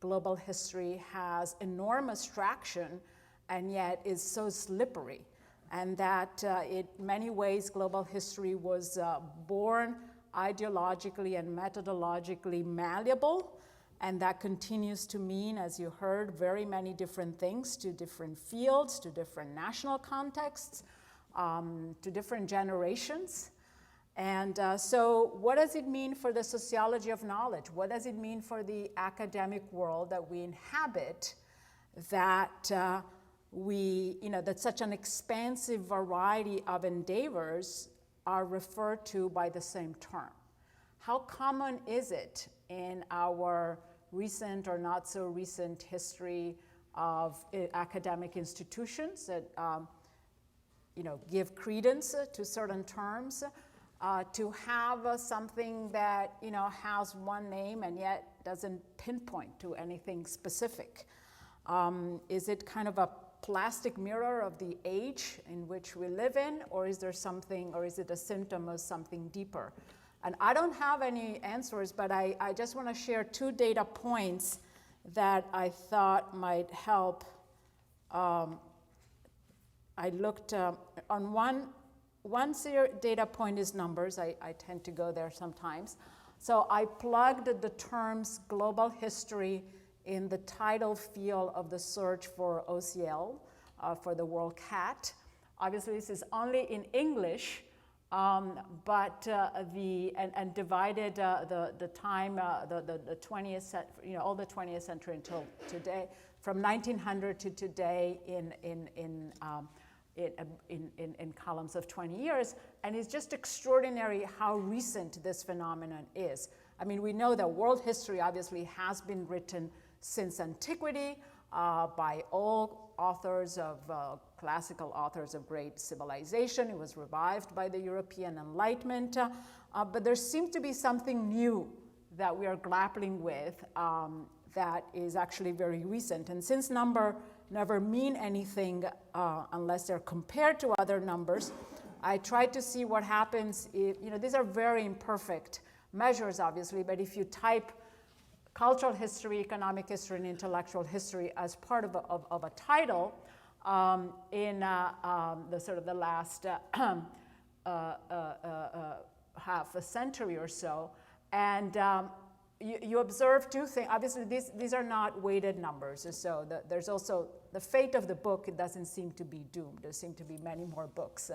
global history, has enormous traction and yet is so slippery. And that in many ways, global history was born ideologically and methodologically malleable. And that continues to mean, as you heard, very many different things to different fields, to different national contexts, to different generations. And so what does it mean for the sociology of knowledge? What does it mean for the academic world that we inhabit, that that such an expansive variety of endeavors are referred to by the same term? How common is it in our recent or not so recent history of academic institutions that give credence to certain terms, to have something that, has one name and yet doesn't pinpoint to anything specific. Is it kind of a plastic mirror of the age in which we live in, or is there something, or is it a symptom of something deeper? And I don't have any answers, but I just want to share 2 data points that I thought might help. I looked on one data point is numbers. I tend to go there sometimes. So I plugged the terms global history in the title field of the search for OCL, for the World CAT. Obviously, this is only in English, but divided the time, the 20th century, all the 20th century until today, from 1900 to today in columns of 20 years, and it's just extraordinary how recent this phenomenon is. I mean, we know that world history obviously has been written since antiquity by all authors of, classical authors of great civilization. It was revived by the European Enlightenment, but there seems to be something new that we are grappling with that is actually very recent. And since number never mean anything unless they're compared to other numbers, I tried to see what happens if, these are very imperfect measures, obviously, but if you type cultural history, economic history, and intellectual history as part of a title in the sort of the last half a century or so, and you observe 2 things. Obviously, these are not weighted numbers, so there's also the fate of the book. It doesn't seem to be doomed. There seem to be many more books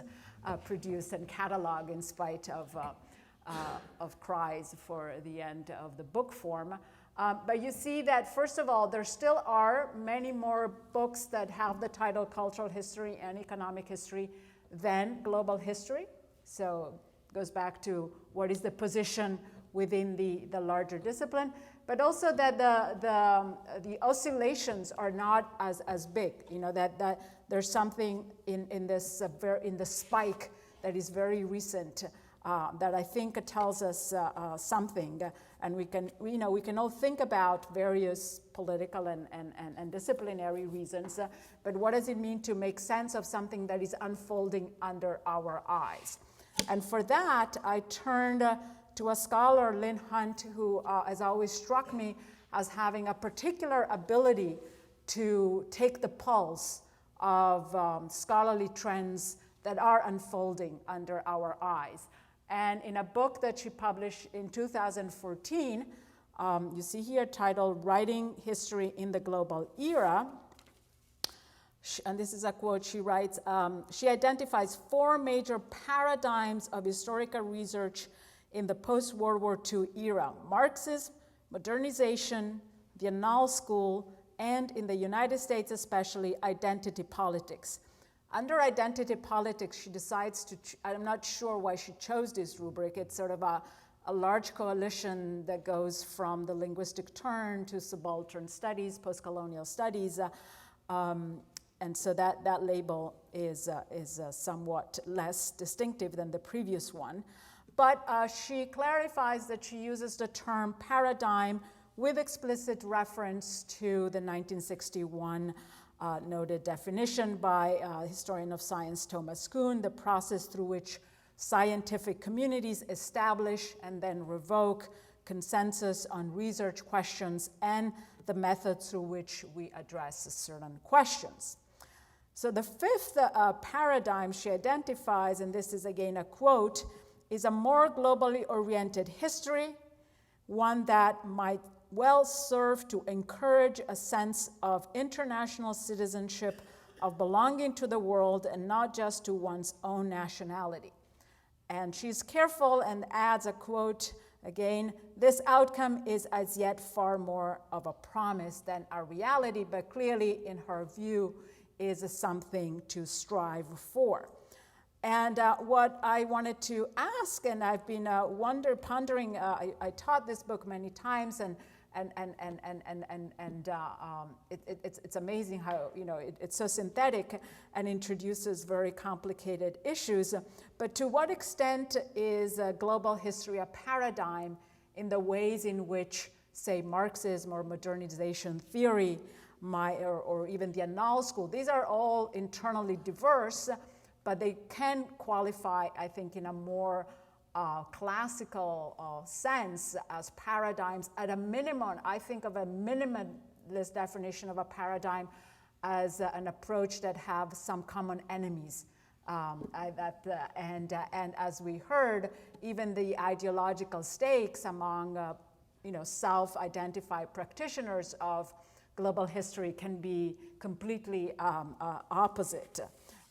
produced and cataloged in spite of cries for the end of the book form. But you see that, first of all, there still are many more books that have the title Cultural History and Economic History than Global History. So it goes back to what is the position within the larger discipline, but also that the oscillations are not as big. That there's something in the spike that is very recent that I think tells us something, and we can all think about various political and disciplinary reasons, but what does it mean to make sense of something that is unfolding under our eyes? And for that, I turned to a scholar, Lynn Hunt, who has always struck me as having a particular ability to take the pulse of scholarly trends that are unfolding under our eyes. And in a book that she published in 2014, you see here titled Writing History in the Global Era, and this is a quote, she writes, she identifies 4 major paradigms of historical research in the post-World War II era: Marxism, modernization, the Annales School, and in the United States especially, identity politics. Under identity politics, she decides to, I'm not sure why she chose this rubric. It's sort of a large coalition that goes from the linguistic turn to subaltern studies, post-colonial studies, and so that label is somewhat less distinctive than the previous one. But she clarifies that she uses the term paradigm with explicit reference to the 1961 noted definition by historian of science Thomas Kuhn, the process through which scientific communities establish and then revoke consensus on research questions and the methods through which we address certain questions. So the 5th paradigm she identifies, and this is again a quote, is a more globally oriented history, one that might well serve to encourage a sense of international citizenship, of belonging to the world and not just to one's own nationality. And she's careful and adds a quote, again, this outcome is as yet far more of a promise than a reality, but clearly in her view is something to strive for. And what I wanted to ask, and I've been pondering, I taught this book many times, and it's amazing how, you know, it's so synthetic and introduces very complicated issues. But to what extent is global history a paradigm in the ways in which, say, Marxism or modernization theory or even the Annales school, these are all internally diverse, but they can qualify, I think, in a more classical sense as paradigms. At a minimum, I think of a minimalist definition of a paradigm as an approach that have some common enemies. And as we heard, even the ideological stakes among self-identified practitioners of global history can be completely opposite.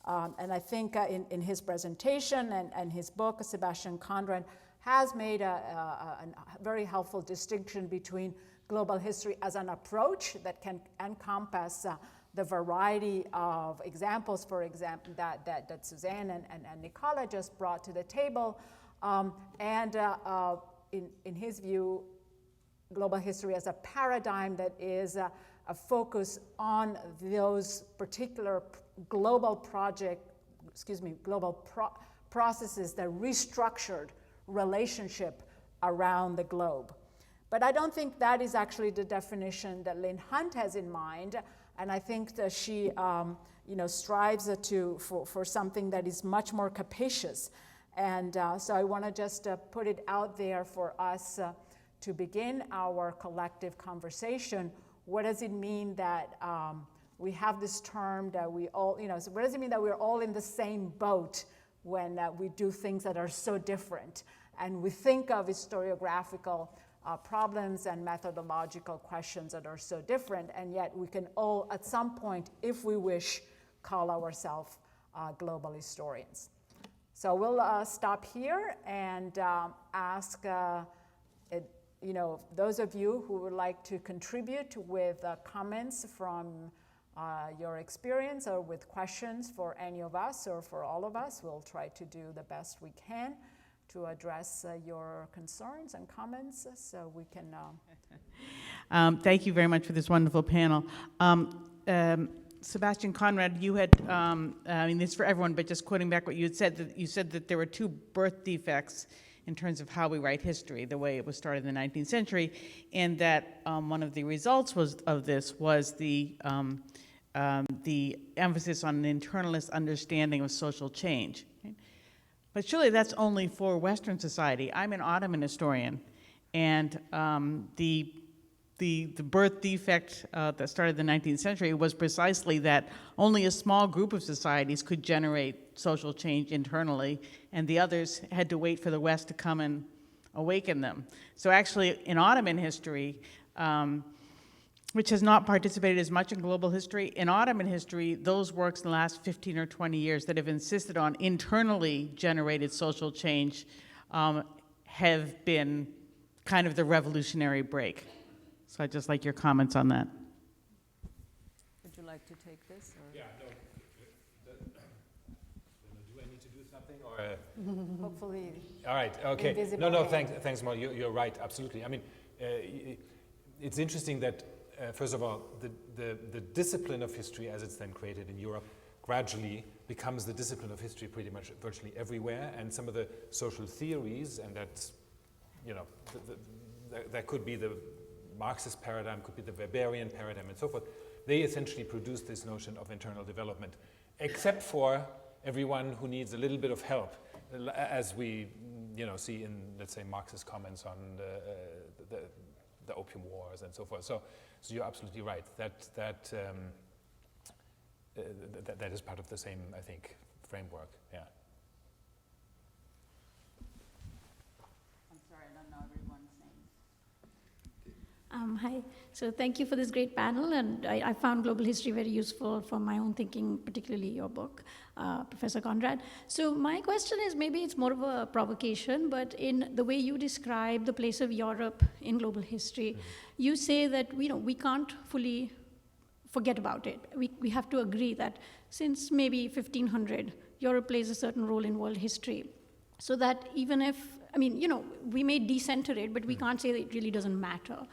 And I think in his presentation and his book, Sebastian Conrad has made a very helpful distinction between global history as an approach that can encompass the variety of examples, for example, that Suzanne and Nicola just brought to the table. In his view, global history as a paradigm that is a focus on those particular global processes that restructured relationship around the globe. But I don't think that is actually the definition that Lynn Hunt has in mind, and I think that she strives for something that is much more capacious. And so I want to just put it out there for us to begin our collective conversation. What does it mean that we have this term that we all, so what does it mean that we're all in the same boat when we do things that are so different? And we think of historiographical problems and methodological questions that are so different, and yet we can all, at some point, if we wish, call ourselves global historians. So we'll stop here and ask those of you who would like to contribute with comments from your experience or with questions for any of us or for all of us. We'll try to do the best we can to address your concerns and comments so we can... Thank you very much for this wonderful panel. Sebastian Conrad, you had, this is for everyone, but just quoting back what you had said, you said that there were two birth defects in terms of how we write history, the way it was started in the 19th century, and that one of the results of this was the emphasis on an internalist understanding of social change. Right? But surely that's only for Western society. I'm an Ottoman historian, and the birth defect that started in the 19th century was precisely that only a small group of societies could generate social change internally, and the others had to wait for the West to come and awaken them. So actually, in Ottoman history, which has not participated as much in global history, in Ottoman history, those works in the last 15 or 20 years that have insisted on internally generated social change have been kind of the revolutionary break. So I'd just like your comments on that. Would you like to take this? Or? Yeah, no. Do I need to do something? Or Hopefully. All right, okay. No, thanks, Mo. You're right, absolutely. I mean, it's interesting that, first of all, the discipline of history as it's then created in Europe gradually becomes the discipline of history pretty much virtually everywhere, and some of the social theories, and that's, that could be the Marxist paradigm, could be the Weberian paradigm, and so forth. They essentially produce this notion of internal development, except for everyone who needs a little bit of help, as we see in, let's say, Marxist comments on the Opium Wars and so forth. So you're absolutely right. That is part of the same, I think, framework. Yeah. I'm sorry, I don't know everyone's name. Hi. So thank you for this great panel, and I found global history very useful for my own thinking, particularly your book, Professor Conrad. So my question is, maybe it's more of a provocation, but in the way you describe the place of Europe in global history, you say that we can't fully forget about it. We have to agree that since maybe 1500, Europe plays a certain role in world history. So that even if, we may decenter it, but we can't say that it really doesn't matter.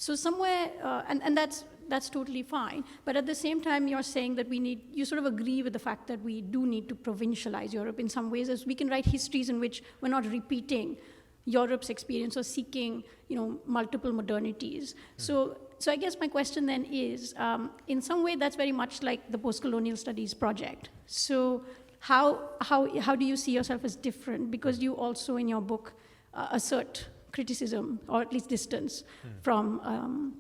So somewhere, and that's totally fine. But at the same time, you're saying that you sort of agree with the fact that we do need to provincialize Europe in some ways, as we can write histories in which we're not repeating Europe's experience or seeking, multiple modernities. So I guess my question then is, in some way, that's very much like the post-colonial studies project. So how do you see yourself as different? Because you also, in your book, assert criticism, or at least distance, from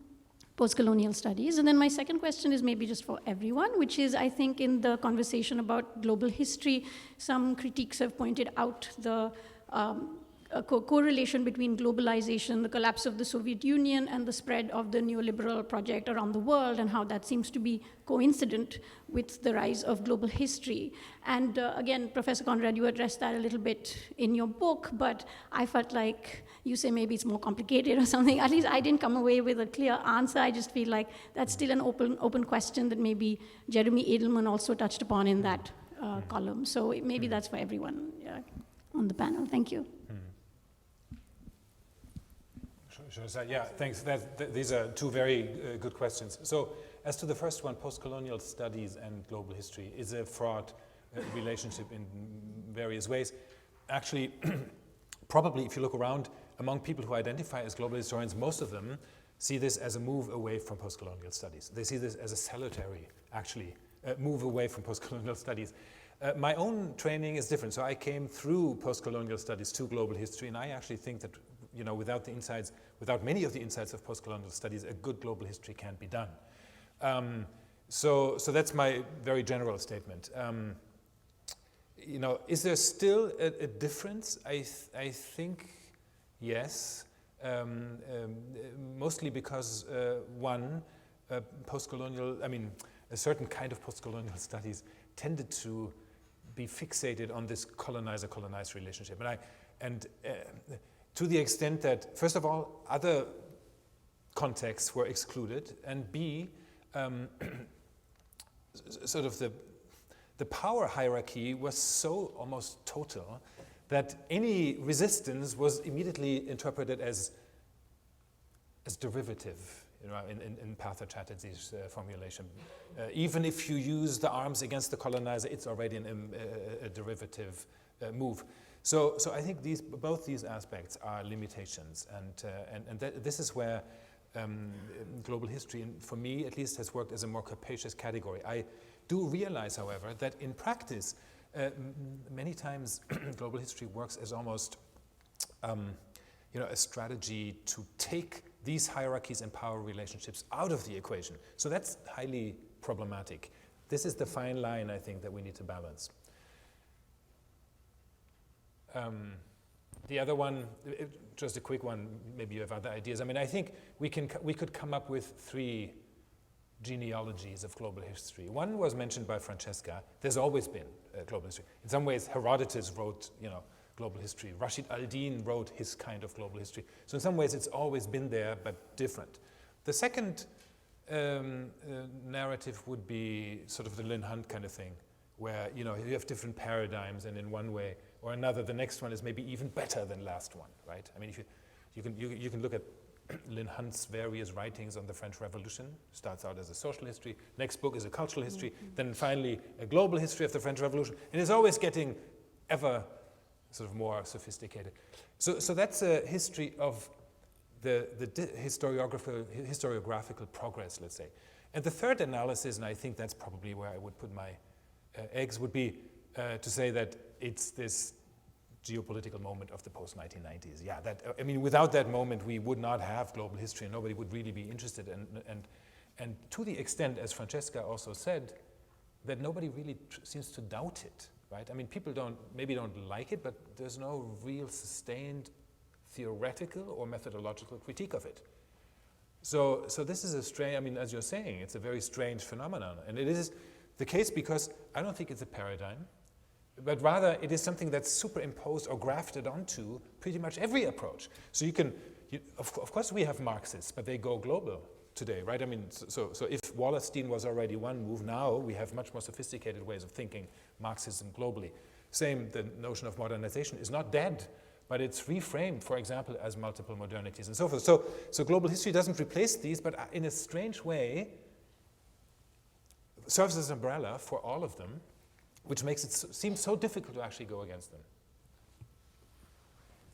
post-colonial studies. And then my second question is maybe just for everyone, which is, I think in the conversation about global history, some critiques have pointed out the correlation between globalization, the collapse of the Soviet Union, and the spread of the neoliberal project around the world, and how that seems to be coincident with the rise of global history. And again, Professor Conrad, you addressed that a little bit in your book, but I felt like you say maybe it's more complicated or something. At least I didn't come away with a clear answer. I just feel like that's still an open question that maybe Jeremy Edelman also touched upon in that column. So maybe that's for everyone on the panel. Thank you. Sure. Yeah, thanks. These are two very good questions. So, as to the first one, post-colonial studies and global history is a fraught relationship in various ways. Actually, probably if you look around among people who identify as global historians, most of them see this as a move away from post-colonial studies. They see this as a salutary, actually, move away from post-colonial studies. My own training is different. So I came through post-colonial studies to global history, and I actually think that without many of the insights of post-colonial studies, a good global history can't be done. So that's my very general statement. Is there still a difference? I think yes, mostly because a certain kind of post-colonial studies tended to be fixated on this colonizer-colonized relationship, and to the extent that, first of all, other contexts were excluded, and B, sort of the power hierarchy was so almost total that any resistance was immediately interpreted as derivative, in Partha Chatterjee's formulation. Even if you use the arms against the colonizer, it's already a derivative move. So I think both these aspects are limitations, and this is where global history, for me at least, has worked as a more capacious category. I do realize, however, that in practice, many times global history works as almost a strategy to take these hierarchies and power relationships out of the equation. So that's highly problematic. This is the fine line, I think, that we need to balance. The other one, just a quick one, maybe you have other ideas. I think we could come up with three genealogies of global history. One was mentioned by Francesca. There's always been global history. In some ways, Herodotus wrote, global history. Rashid al-Din wrote his kind of global history. So in some ways, it's always been there, but different. The second narrative would be sort of the Lynn Hunt kind of thing, where you have different paradigms, and in one way or another, the next one is maybe even better than last one, right? If you can look at Lynn Hunt's various writings on the French Revolution. Starts out as a social history. Next book is a cultural history. Then finally a global history of the French Revolution. And it's always getting ever sort of more sophisticated. So that's a history of the historiographical progress, let's say. And the third analysis, and I think that's probably where I would put my eggs, would be to say that it's this geopolitical moment of the post-1990s. Yeah, without that moment, we would not have global history, and nobody would really be interested. And to the extent, as Francesca also said, that nobody really seems to doubt it, right? People don't like it, but there's no real sustained theoretical or methodological critique of it. So this is a strange, as you're saying, it's a very strange phenomenon. And it is the case because I don't think it's a paradigm, but rather it is something that's superimposed or grafted onto pretty much every approach. So of course we have Marxists, but they go global today, right? So if Wallerstein was already one move, now we have much more sophisticated ways of thinking Marxism globally. Same, the notion of modernization is not dead, but it's reframed, for example, as multiple modernities and so forth. So global history doesn't replace these, but in a strange way serves as an umbrella for all of them, which makes it seem so difficult to actually go against them.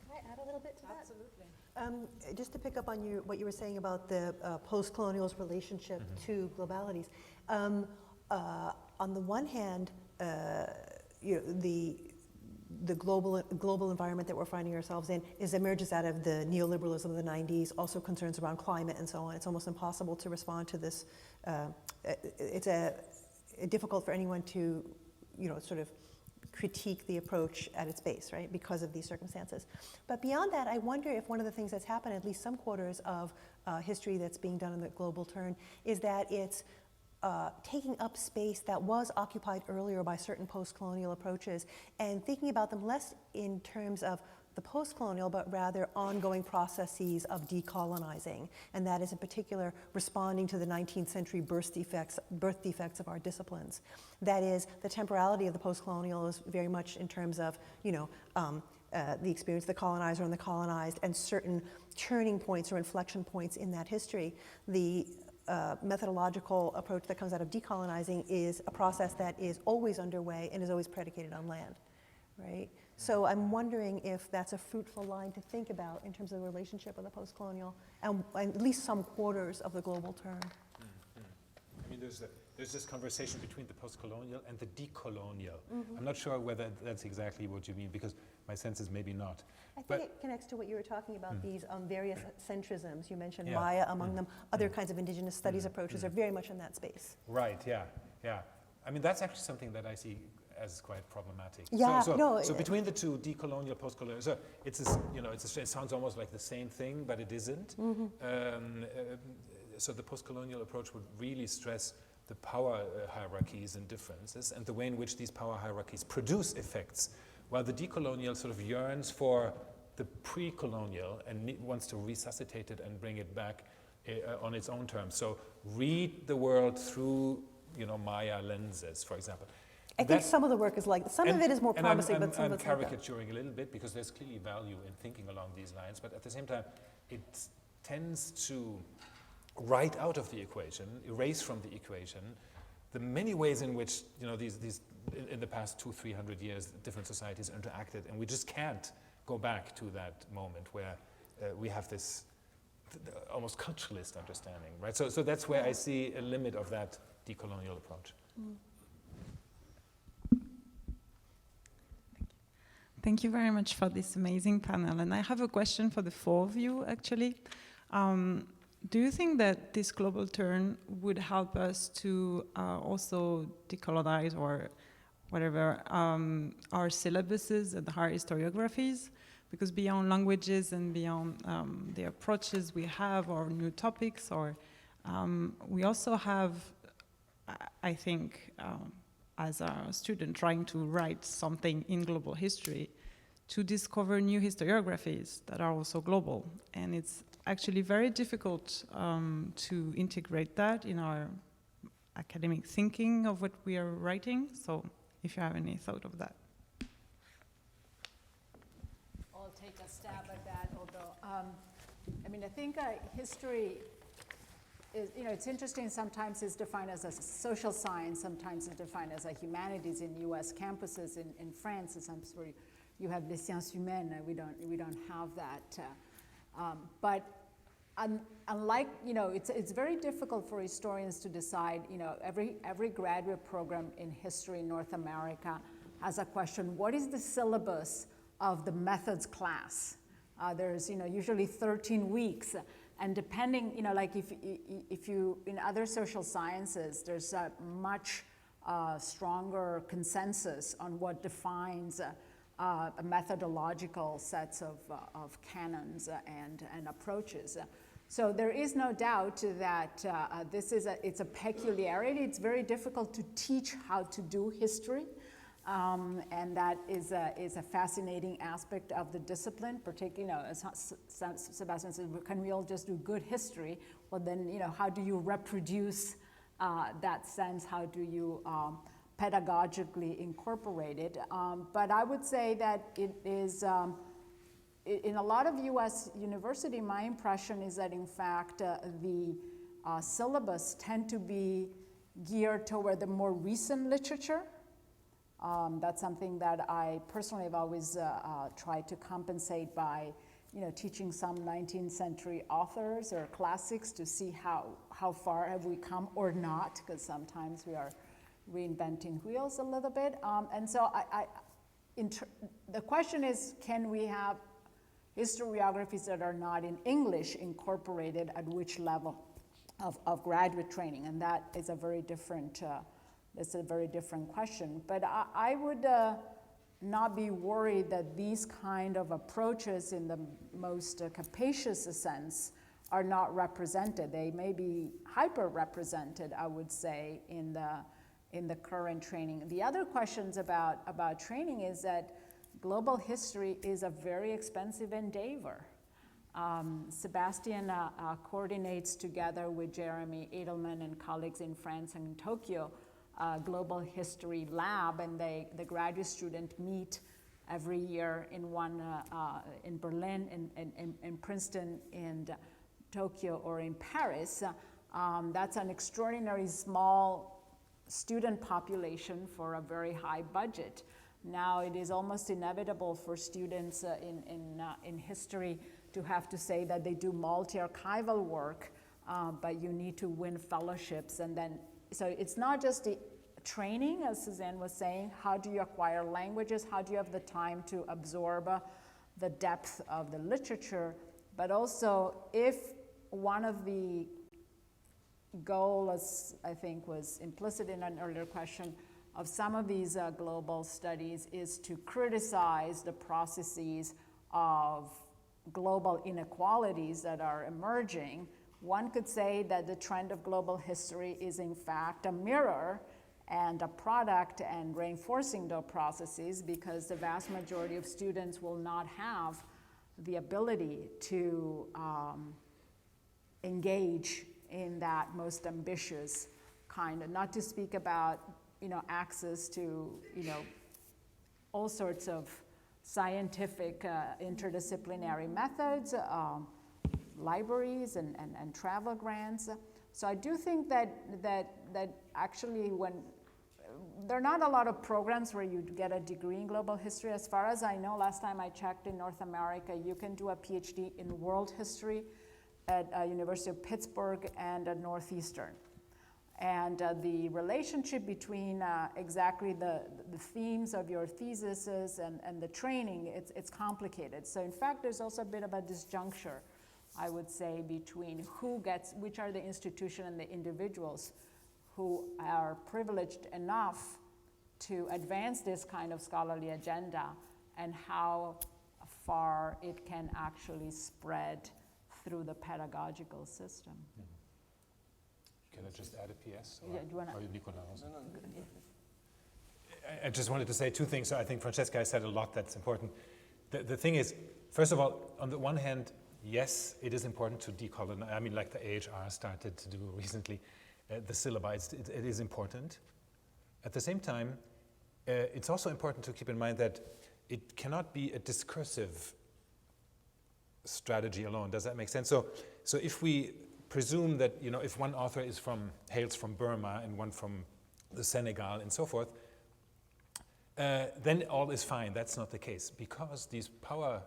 Can I add a little bit to that? Absolutely. Just to pick up on what you were saying about the post-colonial's relationship to globalities. On the one hand, the global environment that we're finding ourselves in emerges out of the neoliberalism of the 90s, also concerns around climate and so on. It's almost impossible to respond to this. It's difficult for anyone to, sort of critique the approach at its base, right, because of these circumstances. But beyond that, I wonder if one of the things that's happened, at least some quarters of history that's being done in the global turn, is that it's taking up space that was occupied earlier by certain post-colonial approaches and thinking about them less in terms of the post-colonial, but rather ongoing processes of decolonizing. And that is in particular responding to the 19th century birth defects of our disciplines. That is, the temporality of the post-colonial is very much in terms of, the experience of the colonizer and the colonized and certain turning points or inflection points in that history. The methodological approach that comes out of decolonizing is a process that is always underway and is always predicated on land, right? So I'm wondering if that's a fruitful line to think about in terms of the relationship of the post-colonial and at least some quarters of the global turn. I mean, there's this conversation between the post-colonial and the decolonial. I'm not sure whether that's exactly what you mean, because my sense is maybe not. I think it connects to what you were talking about, these various centrisms. You mentioned Maya among them. Other kinds of indigenous studies approaches are very much in that space. Right, yeah. I mean, that's actually something that I see as quite problematic. Yeah, so between the two, decolonial, post-colonial, so it's it sounds almost like the same thing, but it isn't. So the post-colonial approach would really stress the power hierarchies and differences and the way in which these power hierarchies produce effects, while the decolonial sort of yearns for the pre-colonial and wants to resuscitate it and bring it back on its own terms. So read the world through, Maya lenses, for example. I think some of the work is like, some of it is more promising, but some of it's I'm caricaturing a little bit because there's clearly value in thinking along these lines, but at the same time, it tends to write out of the equation, erase from the equation, the many ways in which, these in the past 200-300 years, different societies interacted, and we just can't go back to that moment where we have this almost culturalist understanding, right? So that's where I see a limit of that decolonial approach. Thank you very much for this amazing panel. And I have a question for the four of you, actually. Do you think that this global turn would help us to also decolonize or whatever our syllabuses and our historiographies? Because beyond languages and beyond the approaches we have or new topics, or we also have, I think, as a student trying to write something in global history, to discover new historiographies that are also global. And it's actually very difficult to integrate that in our academic thinking of what we are writing. So if you have any thought of that. I'll take a stab at that, although, I think history is, it's interesting, sometimes it's defined as a social science, sometimes it's defined as a humanities in US campuses. In France, it's where you have les sciences humaines, we don't have that. But unlike, it's very difficult for historians to decide, every graduate program in history in North America has a question, what is the syllabus of the methods class? There's, usually 13 weeks. And depending, like if you, in other social sciences, there's a much stronger consensus on what defines a methodological sets of canons and approaches. So there is no doubt that it's a peculiarity. It's very difficult to teach how to do history. And that is a fascinating aspect of the discipline, particularly, as Sebastian said, can we all just do good history? Well, then, how do you reproduce that sense? How do you pedagogically incorporate it? But I would say that it is in a lot of US university, my impression is that in fact the syllabus tend to be geared toward the more recent literature. That's something that I personally have always tried to compensate by, teaching some 19th century authors or classics to see how far have we come or not, because sometimes we are reinventing wheels a little bit. And so the question is, can we have historiographies that are not in English incorporated at which level of graduate training? And that is a very different question. But I would not be worried that these kind of approaches in the most capacious sense are not represented. They may be hyper-represented, I would say, in the current training. The other questions about training is that global history is a very expensive endeavor. Sebastian coordinates together with Jeremy Edelman and colleagues in France and Tokyo Global History Lab, and the graduate students meet every year in in Berlin, in Princeton, in Tokyo, or in Paris. That's an extraordinary small student population for a very high budget. Now it is almost inevitable for students in history to have to say that they do multi-archival work, but you need to win fellowships, and then so it's not just the training, as Suzanne was saying. How do you acquire languages? How do you have the time to absorb the depth of the literature? But also, if one of the goals, I think, was implicit in an earlier question of some of these global studies, is to criticize the processes of global inequalities that are emerging, one could say that the trend of global history is in fact a mirror and a product and reinforcing those processes, because the vast majority of students will not have the ability to engage in that most ambitious kind, and not to speak about access to all sorts of scientific interdisciplinary methods, libraries and travel grants. So I do think that actually when there are not a lot of programs where you get a degree in global history. As far as I know, last time I checked in North America, you can do a PhD in world history at University of Pittsburgh and at Northeastern. And the relationship between exactly the themes of your theses and the training, it's complicated. So in fact, there's also a bit of a disjuncture, I would say, between which are the institution and the individuals who are privileged enough to advance this kind of scholarly agenda, and how far it can actually spread through the pedagogical system. Can I just add a PS? Yeah, do you want to? Nicola also? I just wanted to say two things. I think Francesca has said a lot that's important. The thing is, first of all, on the one hand, yes, it is important to decolonize. I mean, like the AHR started to do recently, the syllabi, it is important. At the same time, it's also important to keep in mind that it cannot be a discursive strategy alone. Does that make sense? So if we presume that if one author hails from Burma and one from the Senegal and so forth, then all is fine. That's not the case, because these power,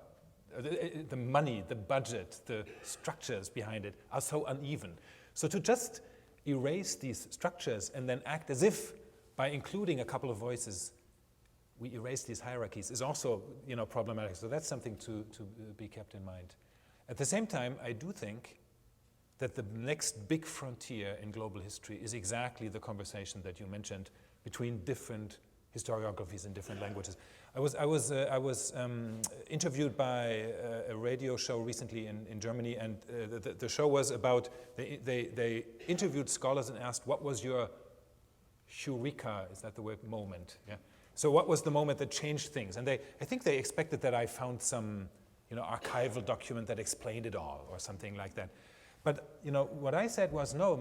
the money, the budget, the structures behind it are so uneven. So to just erase these structures and then act as if by including a couple of voices we erase these hierarchies is also problematic. So that's something to be kept in mind. At the same time, I do think that the next big frontier in global history is exactly the conversation that you mentioned between different historiographies in different languages. I was interviewed by a radio show recently in Germany, and the show was about, they interviewed scholars and asked, what was your eureka, is that the word, moment? Yeah. So what was the moment that changed things? And I think they expected that I found some archival document that explained it all or something like that. But what I said was, no,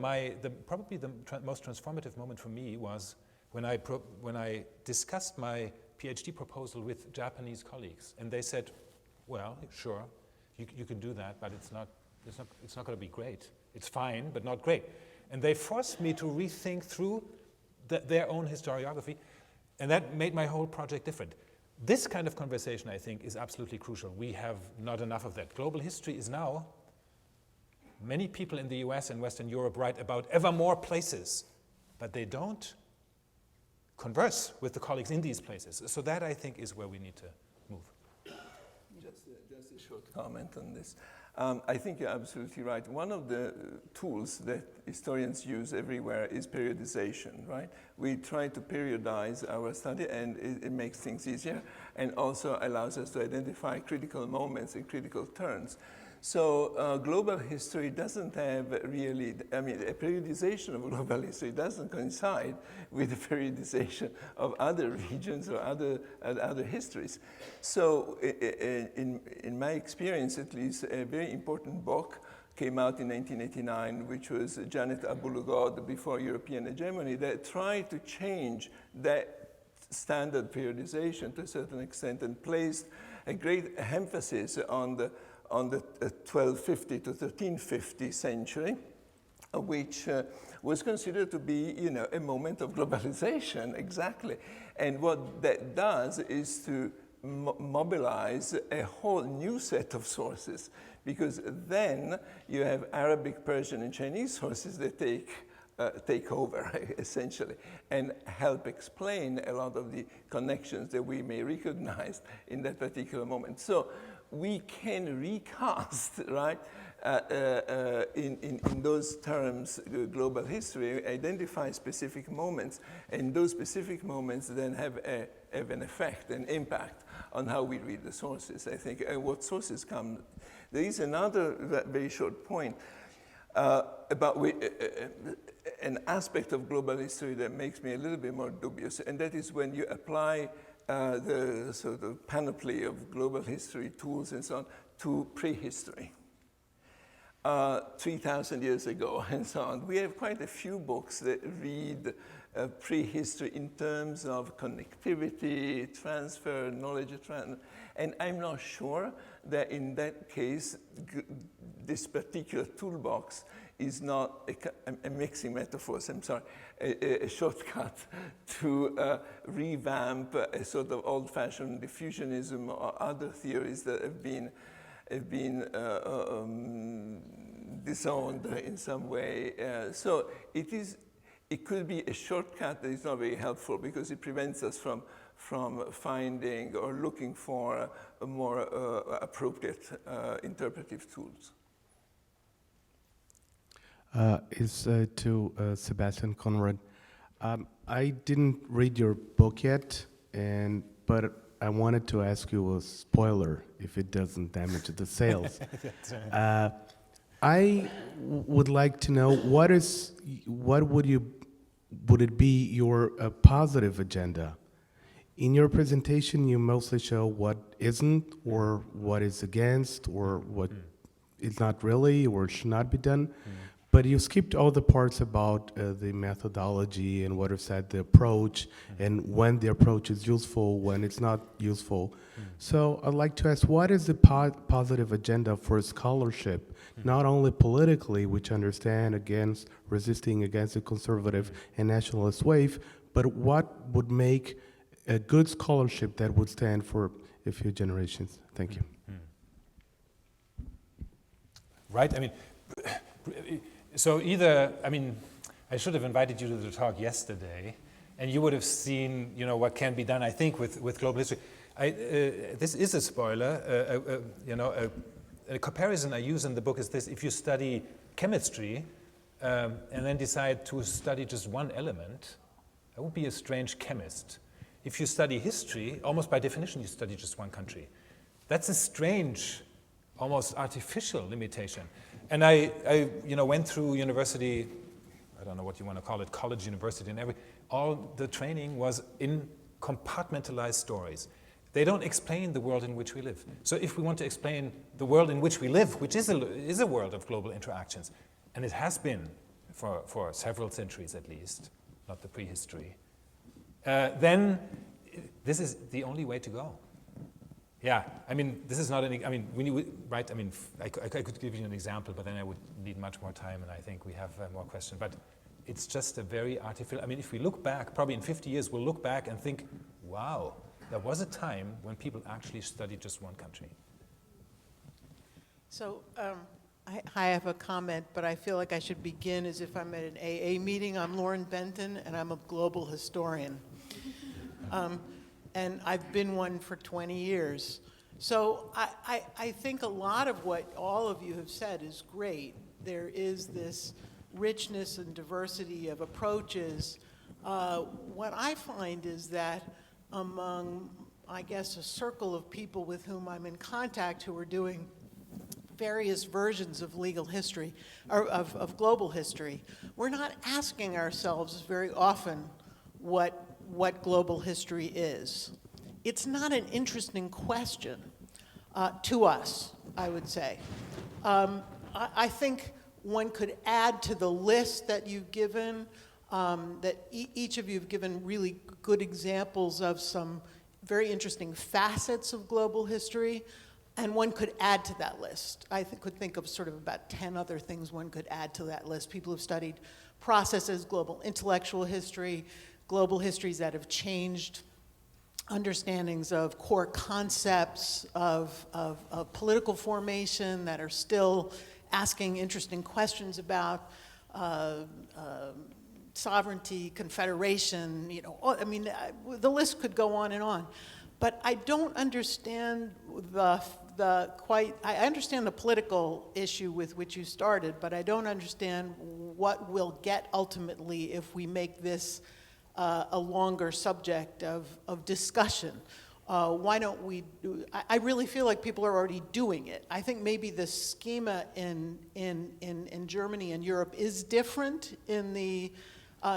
probably the most transformative moment for me was when I discussed my PhD proposal with Japanese colleagues, and they said, well, sure, you can do that, but it's not going to be great. It's fine, but not great. And they forced me to rethink through their own historiography, and that made my whole project different. This kind of conversation, I think, is absolutely crucial. We have not enough of that. Global history is now, many people in the US and Western Europe write about ever more places, but they don't converse with the colleagues in these places. So that, I think, is where we need to move. Just a short comment on this. I think you're absolutely right. One of the tools that historians use everywhere is periodization, right? We try to periodize our study, and it makes things easier, and also allows us to identify critical moments and critical turns. So global history doesn't have really, a periodization of global history doesn't coincide with the periodization of other regions or other histories. So in my experience, at least, a very important book came out in 1989, which was Janet Abulugod, Before European Hegemony, that tried to change that standard periodization to a certain extent and placed a great emphasis on the 1250 to 1350 century, which was considered to be, a moment of globalization, exactly. And what that does is to mobilize a whole new set of sources, because then you have Arabic, Persian, and Chinese sources that take over, essentially, and help explain a lot of the connections that we may recognize in that particular moment. So we can recast, right, in those terms, global history, identify specific moments, and those specific moments then have an effect, an impact on how we read the sources, I think, and what sources come. There is another very short point about an aspect of global history that makes me a little bit more dubious, and that is when you apply the sort of panoply of global history tools and so on to prehistory, 3,000 years ago and so on. We have quite a few books that read prehistory in terms of connectivity, transfer, knowledge transfer, and I'm not sure that in that case, this particular toolbox is not a mixing metaphors, I'm sorry, a shortcut to revamp a sort of old-fashioned diffusionism or other theories that have been disowned in some way. So it could be a shortcut that is not very helpful because it prevents us from finding or looking for a more appropriate interpretive tools. Is to Sebastian Conrad. I didn't read your book yet, but I wanted to ask you a spoiler if it doesn't damage the sales. I would like to know what would it be your positive agenda? In your presentation, you mostly show what isn't, or what is against, or what is not really, or should not be done. But you skipped all the parts about the methodology and what is said, the approach, and when the approach is useful, when it's not useful. So I'd like to ask, what is the positive agenda for scholarship, not only politically, which I understand resisting against the conservative and nationalist wave, but what would make a good scholarship that would stand for a few generations? Thank you. Right, I mean, so either, I should have invited you to the talk yesterday, and you would have seen, what can be done, I think, with global history. This is a spoiler. A comparison I use in the book is this: if you study chemistry and then decide to study just one element, that would be a strange chemist. If you study history, almost by definition, you study just one country. That's a strange, almost artificial limitation. And I went through university, I don't know what you want to call it, college, university, and all the training was in compartmentalized stories. They don't explain the world in which we live. So if we want to explain the world in which we live, which is a world of global interactions, and it has been for several centuries at least, not the prehistory, then this is the only way to go. Yeah, I mean, this is not any, I mean, right, I mean, I could give you an example, but then I would need much more time, and I think we have more questions. But it's just a very artificial, I mean, if we look back, probably in 50 years, we'll look back and think, wow, there was a time when people actually studied just one country. So I have a comment, but I feel like I should begin as if I'm at an AA meeting. I'm Lauren Benton, and I'm a global historian. And I've been one for 20 years. So I think a lot of what all of you have said is great. There is this richness and diversity of approaches. What I find is that among, I guess, a circle of people with whom I'm in contact who are doing various versions of legal history, or of global history, we're not asking ourselves very often what global history is. It's not an interesting question to us, I would say. I think one could add to the list that you've given, that each of you have given really good examples of some very interesting facets of global history, and one could add to that list. I could think of sort of about 10 other things one could add to that list. People who've studied processes, global intellectual history, global histories that have changed understandings of core concepts of political formation, that are still asking interesting questions about sovereignty, confederation, you know, I mean, the list could go on and on. But I don't understand I understand the political issue with which you started, but I don't understand what we'll get ultimately if we make this a longer subject of discussion. Why don't we do, I really feel like people are already doing it. I think maybe the schema in Germany and Europe is different in the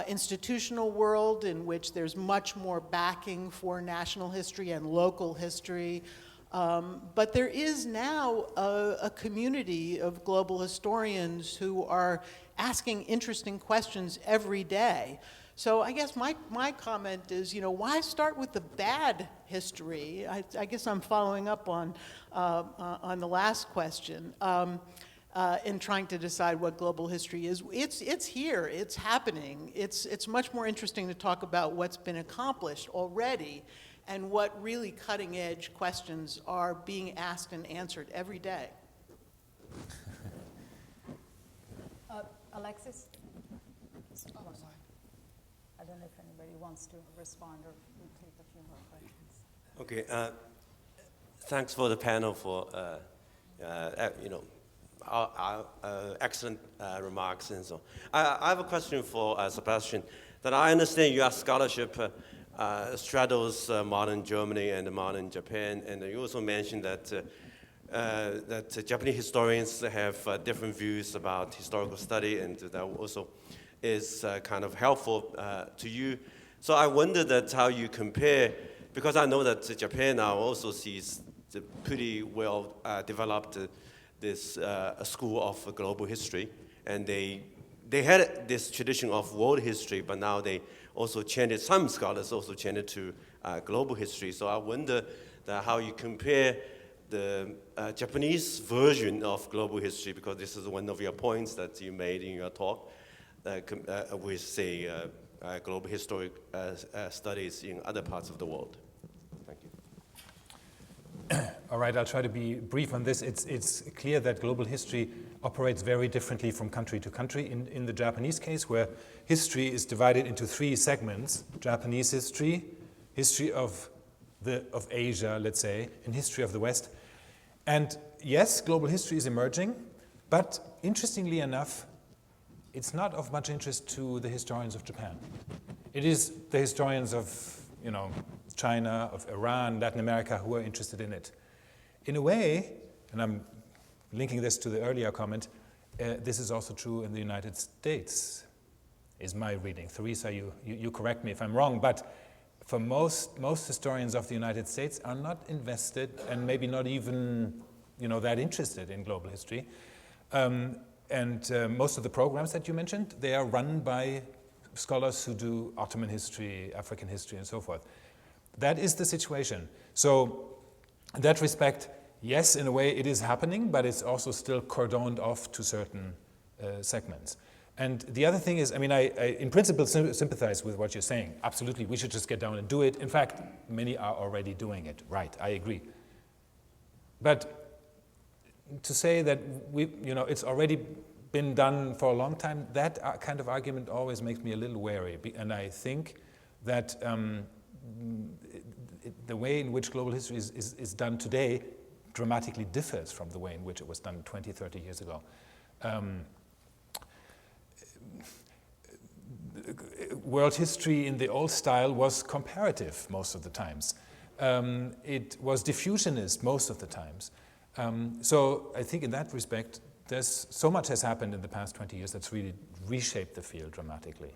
institutional world, in which there's much more backing for national history and local history. But there is now a community of global historians who are asking interesting questions every day. So I guess my comment is, you know, why start with the bad history? I guess I'm following up on the last question in trying to decide what global history is. It's here, it's happening. It's much more interesting to talk about what's been accomplished already and what really cutting edge questions are being asked and answered every day. Alexis? I don't know if anybody wants to respond, or we'll take a few more questions. Okay, thanks for the panel for you know, excellent remarks and so on. I have a question for Sebastian. That I understand your scholarship straddles modern Germany and modern Japan, and you also mentioned that that Japanese historians have different views about historical study, and that also is kind of helpful to you. So I wonder that how you compare, because I know that Japan now also sees the pretty well developed this school of global history, and they had this tradition of world history, but now they also changed, some scholars also changed to global history. So I wonder that how you compare the Japanese version of global history, because this is one of your points that you made in your talk, with, say, global historic studies in other parts of the world. Thank you. All right, I'll try to be brief on this. It's clear that global history operates very differently from country to country. In the Japanese case, where history is divided into 3 segments: Japanese history, history of Asia, let's say, and history of the West. And yes, global history is emerging, but interestingly enough, it's not of much interest to the historians of Japan. It is the historians of, you know, China, of Iran, Latin America, who are interested in it. In a way, and I'm linking this to the earlier comment, this is also true in the United States, is my reading. Theresa, you correct me if I'm wrong, but for most historians of the United States are not invested, and maybe not even, you know, that interested in global history. Most of the programs that you mentioned, they are run by scholars who do Ottoman history, African history, and so forth. That is the situation. So in that respect, yes, in a way it is happening, but it's also still cordoned off to certain segments. And the other thing is, I mean, I in principle sympathize with what you're saying. Absolutely, we should just get down and do it. In fact, many are already doing it. Right, I agree. But to say that it's already been done for a long time, that kind of argument always makes me a little wary. And I think that the way in which global history is done today dramatically differs from the way in which it was done 20, 30 years ago. World history in the old style was comparative most of the times. It was diffusionist most of the times. So I think in that respect, there's so much has happened in the past 20 years that's really reshaped the field dramatically.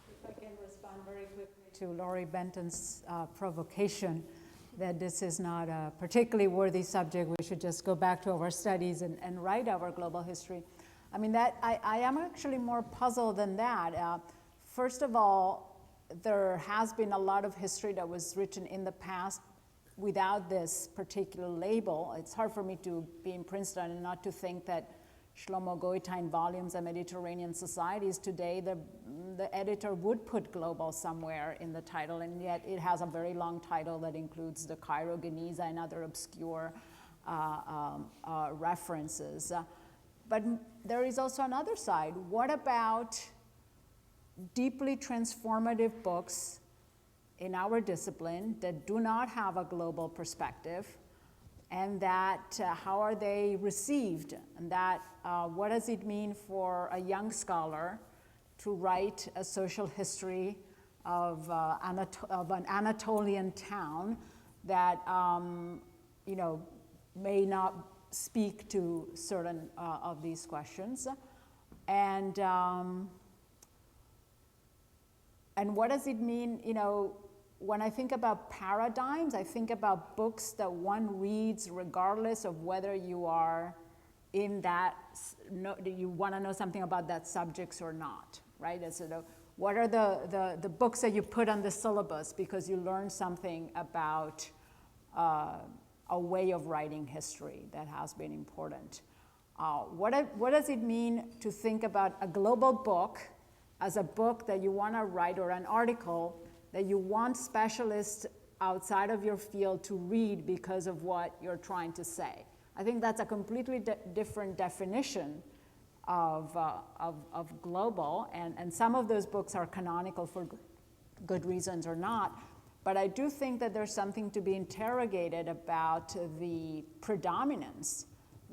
If I can respond very quickly to Laurie Benton's provocation that this is not a particularly worthy subject, we should just go back to our studies and write our global history. I mean, that I am actually more puzzled than that. First of all, there has been a lot of history that was written in the past without this particular label. It's hard for me to be in Princeton and not to think that Shlomo Goitein volumes of Mediterranean societies today, the editor would put global somewhere in the title, and yet it has a very long title that includes the Cairo Geniza and other obscure references. But there is also another side. What about deeply transformative books in our discipline that do not have a global perspective, and that how are they received? And that what does it mean for a young scholar to write a social history of an Anatolian town that may not speak to certain of these questions, and what does it mean? When I think about paradigms, I think about books that one reads regardless of whether you are in that, you want to know something about that subjects or not, right? And so what are the books that you put on the syllabus because you learn something about a way of writing history that has been important? What does it mean to think about a global book as a book that you want to write, or an article that you want specialists outside of your field to read because of what you're trying to say? I think that's a completely different definition of global, and some of those books are canonical for good reasons or not. But I do think that there's something to be interrogated about the predominance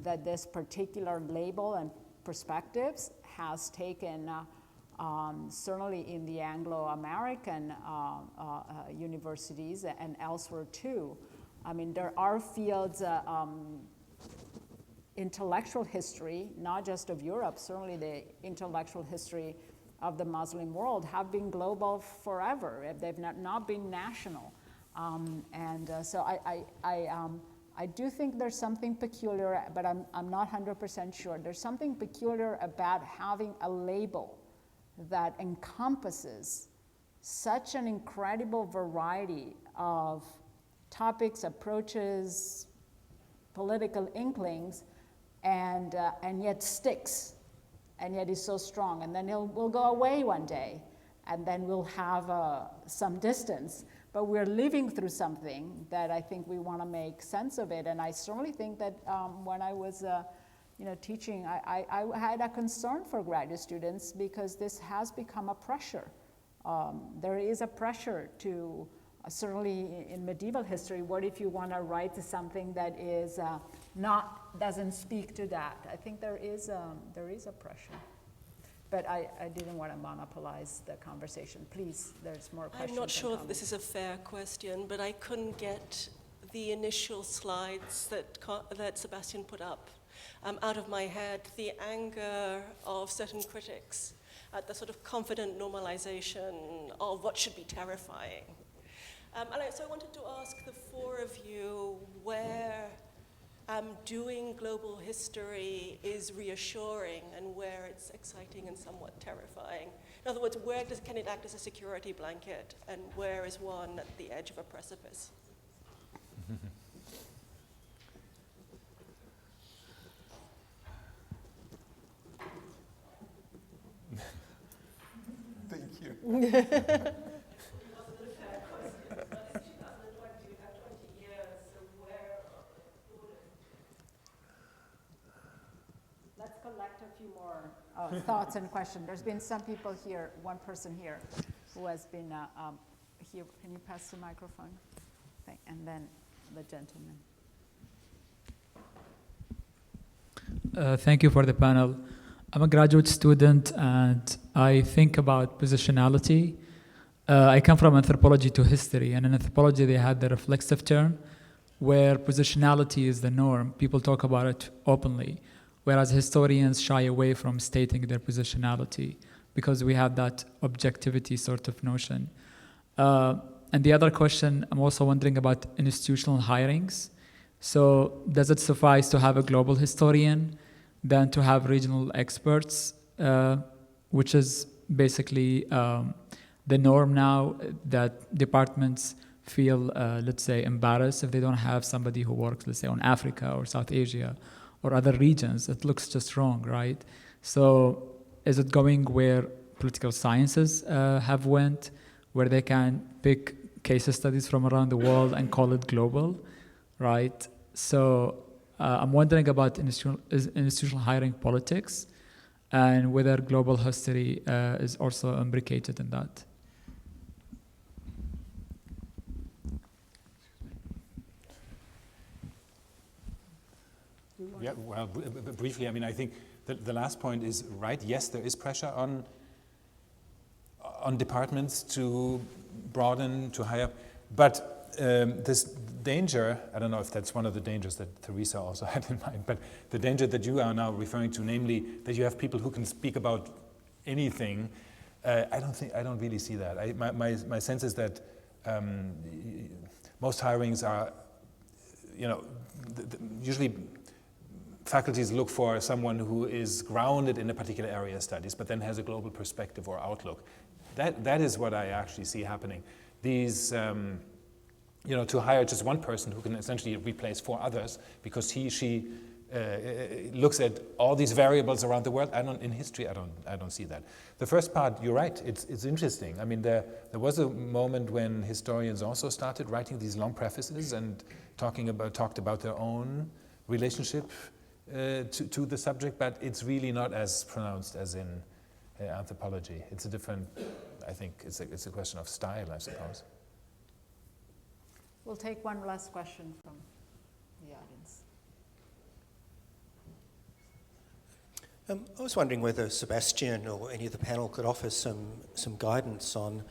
that this particular label and perspectives has taken, certainly in the Anglo-American universities and elsewhere too. I mean, there are fields, intellectual history, not just of Europe, certainly the intellectual history of the Muslim world have been global forever. They've not been national. So I do think there's something peculiar, but I'm not 100% sure. There's something peculiar about having a label that encompasses such an incredible variety of topics, approaches, political inklings, and yet sticks, and yet is so strong. And then will go away one day, and then we'll have some distance. But we're living through something that I think we want to make sense of it. And I certainly think that when I was teaching, I had a concern for graduate students because this has become a pressure. There is a pressure to, certainly in medieval history, what if you want to write something that is doesn't speak to that? I think there is a pressure. But I didn't want to monopolize the conversation. Please, there's more questions. I'm not sure if this is a fair question, but I couldn't get the initial slides that Sebastian put up out of my head. The anger of certain critics at the sort of confident normalization of what should be terrifying. So I wanted to ask the four of you where doing global history is reassuring and where it's exciting and somewhat terrifying. In other words, where can it act as a security blanket, and where is one at the edge of a precipice? Let's collect a few more thoughts and questions. There's been some people here, one person here, who has been here. Can you pass the microphone? And then the gentleman. Thank you for the panel. I'm a graduate student and I think about positionality. I come from anthropology to history, and in anthropology they had the reflexive term where positionality is the norm. People talk about it openly, whereas historians shy away from stating their positionality because we have that objectivity sort of notion. And the other question, I'm also wondering about institutional hirings. So does it suffice to have a global historian than to have regional experts, which is basically the norm now, that departments feel, let's say, embarrassed if they don't have somebody who works, let's say, on Africa or South Asia or other regions. It looks just wrong, right? So is it going where political sciences have went, where they can pick case studies from around the world and call it global, right? So I'm wondering about institutional hiring politics and whether global history is also imbricated in that. Yeah, well, briefly, I mean, I think the last point is right. Yes, there is pressure on departments to broaden, to hire, but this danger, I don't know if that's one of the dangers that Teresa also had in mind, but the danger that you are now referring to, namely that you have people who can speak about anything, I don't really see that. My sense is that most hirings are, usually faculties look for someone who is grounded in a particular area of studies, but then has a global perspective or outlook. That is what I actually see happening. These, to hire just one person who can essentially replace 4 others because she looks at all these variables around the world. In history, I don't see that. The first part, you're right. It's interesting. I mean, there was a moment when historians also started writing these long prefaces and talked about their own relationship to the subject, but it's really not as pronounced as in anthropology. It's a different. I think it's a question of style, I suppose. We'll take one last question from the audience. I was wondering whether Sebastian or any of the panel could offer some guidance on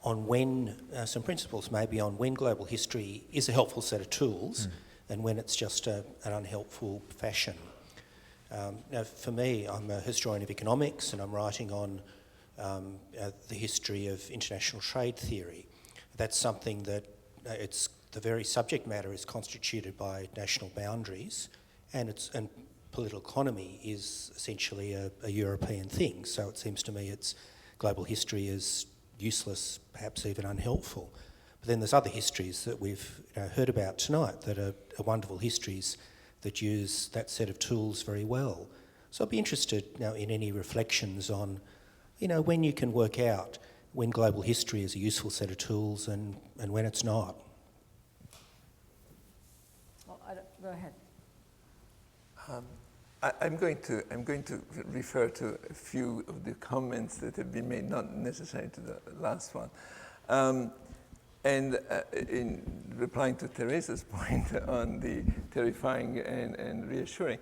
when, some principles maybe on when global history is a helpful set of tools and when it's just an unhelpful fashion. Now, for me, I'm a historian of economics and I'm writing on the history of international trade theory. That's something that the very subject matter is constituted by national boundaries, and political economy is essentially a European thing. So it seems to me global history is useless, perhaps even unhelpful. But then there's other histories that we've heard about tonight that are wonderful histories that use that set of tools very well. So I'd be interested now in any reflections on, when you can work out when global history is a useful set of tools and when it's not. Well, go ahead. I'm going to refer to a few of the comments that have been made, not necessarily to the last one. And in replying to Teresa's point on the terrifying and reassuring,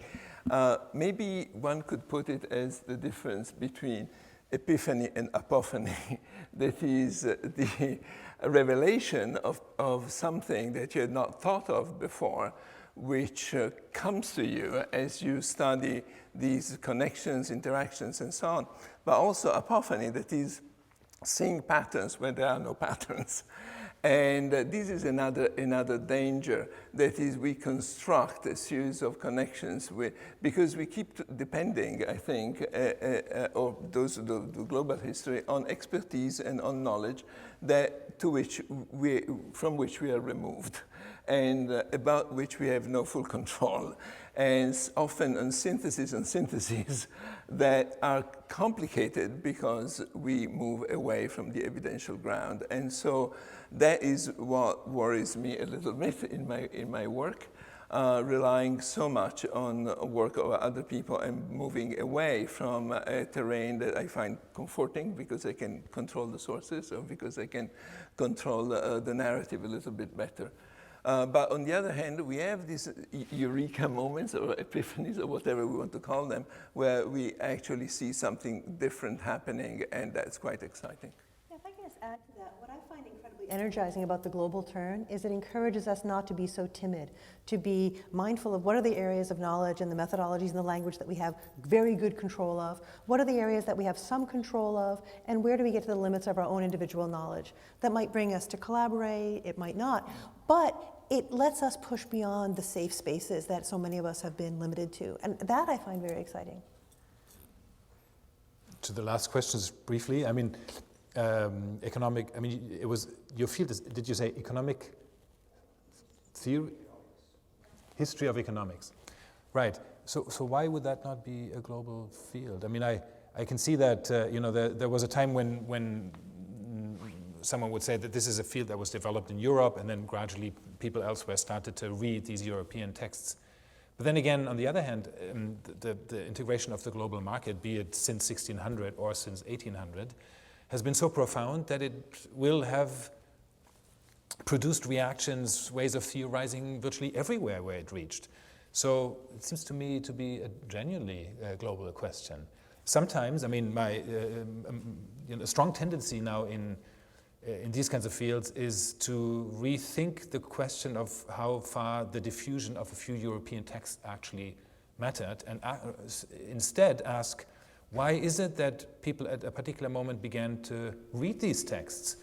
maybe one could put it as the difference between epiphany and apophany. That is the revelation of something that you had not thought of before, which comes to you as you study these connections, interactions, and so on. But also apophany, that is seeing patterns where there are no patterns. And this is another danger, that is we construct a series of connections because we keep depending, I think, or the global history, on expertise and on knowledge from which we are removed. and about which we have no full control, and often on syntheses that are complicated because we move away from the evidential ground. And so that is what worries me a little bit in my work, relying so much on work of other people and moving away from a terrain that I find comforting because I can control the sources or because I can control the narrative a little bit better. But on the other hand, we have these eureka moments or epiphanies or whatever we want to call them, where we actually see something different happening, and that's quite exciting. Yeah, if I can just add to that, what I find incredibly energizing about the global turn is it encourages us not to be so timid, to be mindful of what are the areas of knowledge and the methodologies and the language that we have very good control of, what are the areas that we have some control of, and where do we get to the limits of our own individual knowledge. That might bring us to collaborate, it might not, but it lets us push beyond the safe spaces that so many of us have been limited to, and that I find very exciting. To the last questions briefly, I mean, economic, I mean, it was, your field is, did you say economic theory? History of economics. Right, so why would that not be a global field? I mean, I can see that, you know, there was a time when someone would say that this is a field that was developed in Europe, and then gradually people elsewhere started to read these European texts. But then again, on the other hand, the integration of the global market, be it since 1600 or since 1800, has been so profound that it will have produced reactions, ways of theorizing virtually everywhere where it reached. So it seems to me to be a genuinely global question. Sometimes, I mean, my you know, a strong tendency now in these kinds of fields is to rethink the question of how far the diffusion of a few European texts actually mattered, and instead ask, why is it that people at a particular moment began to read these texts?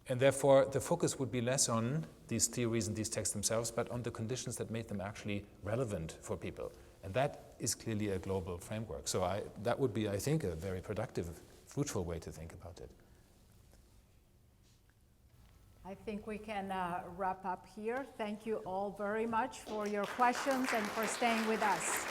And therefore, the focus would be less on these theories and these texts themselves, but on the conditions that made them actually relevant for people. And that is clearly a global framework. So that would be, I think, a very productive, fruitful way to think about it. I think we can wrap up here. Thank you all very much for your questions and for staying with us.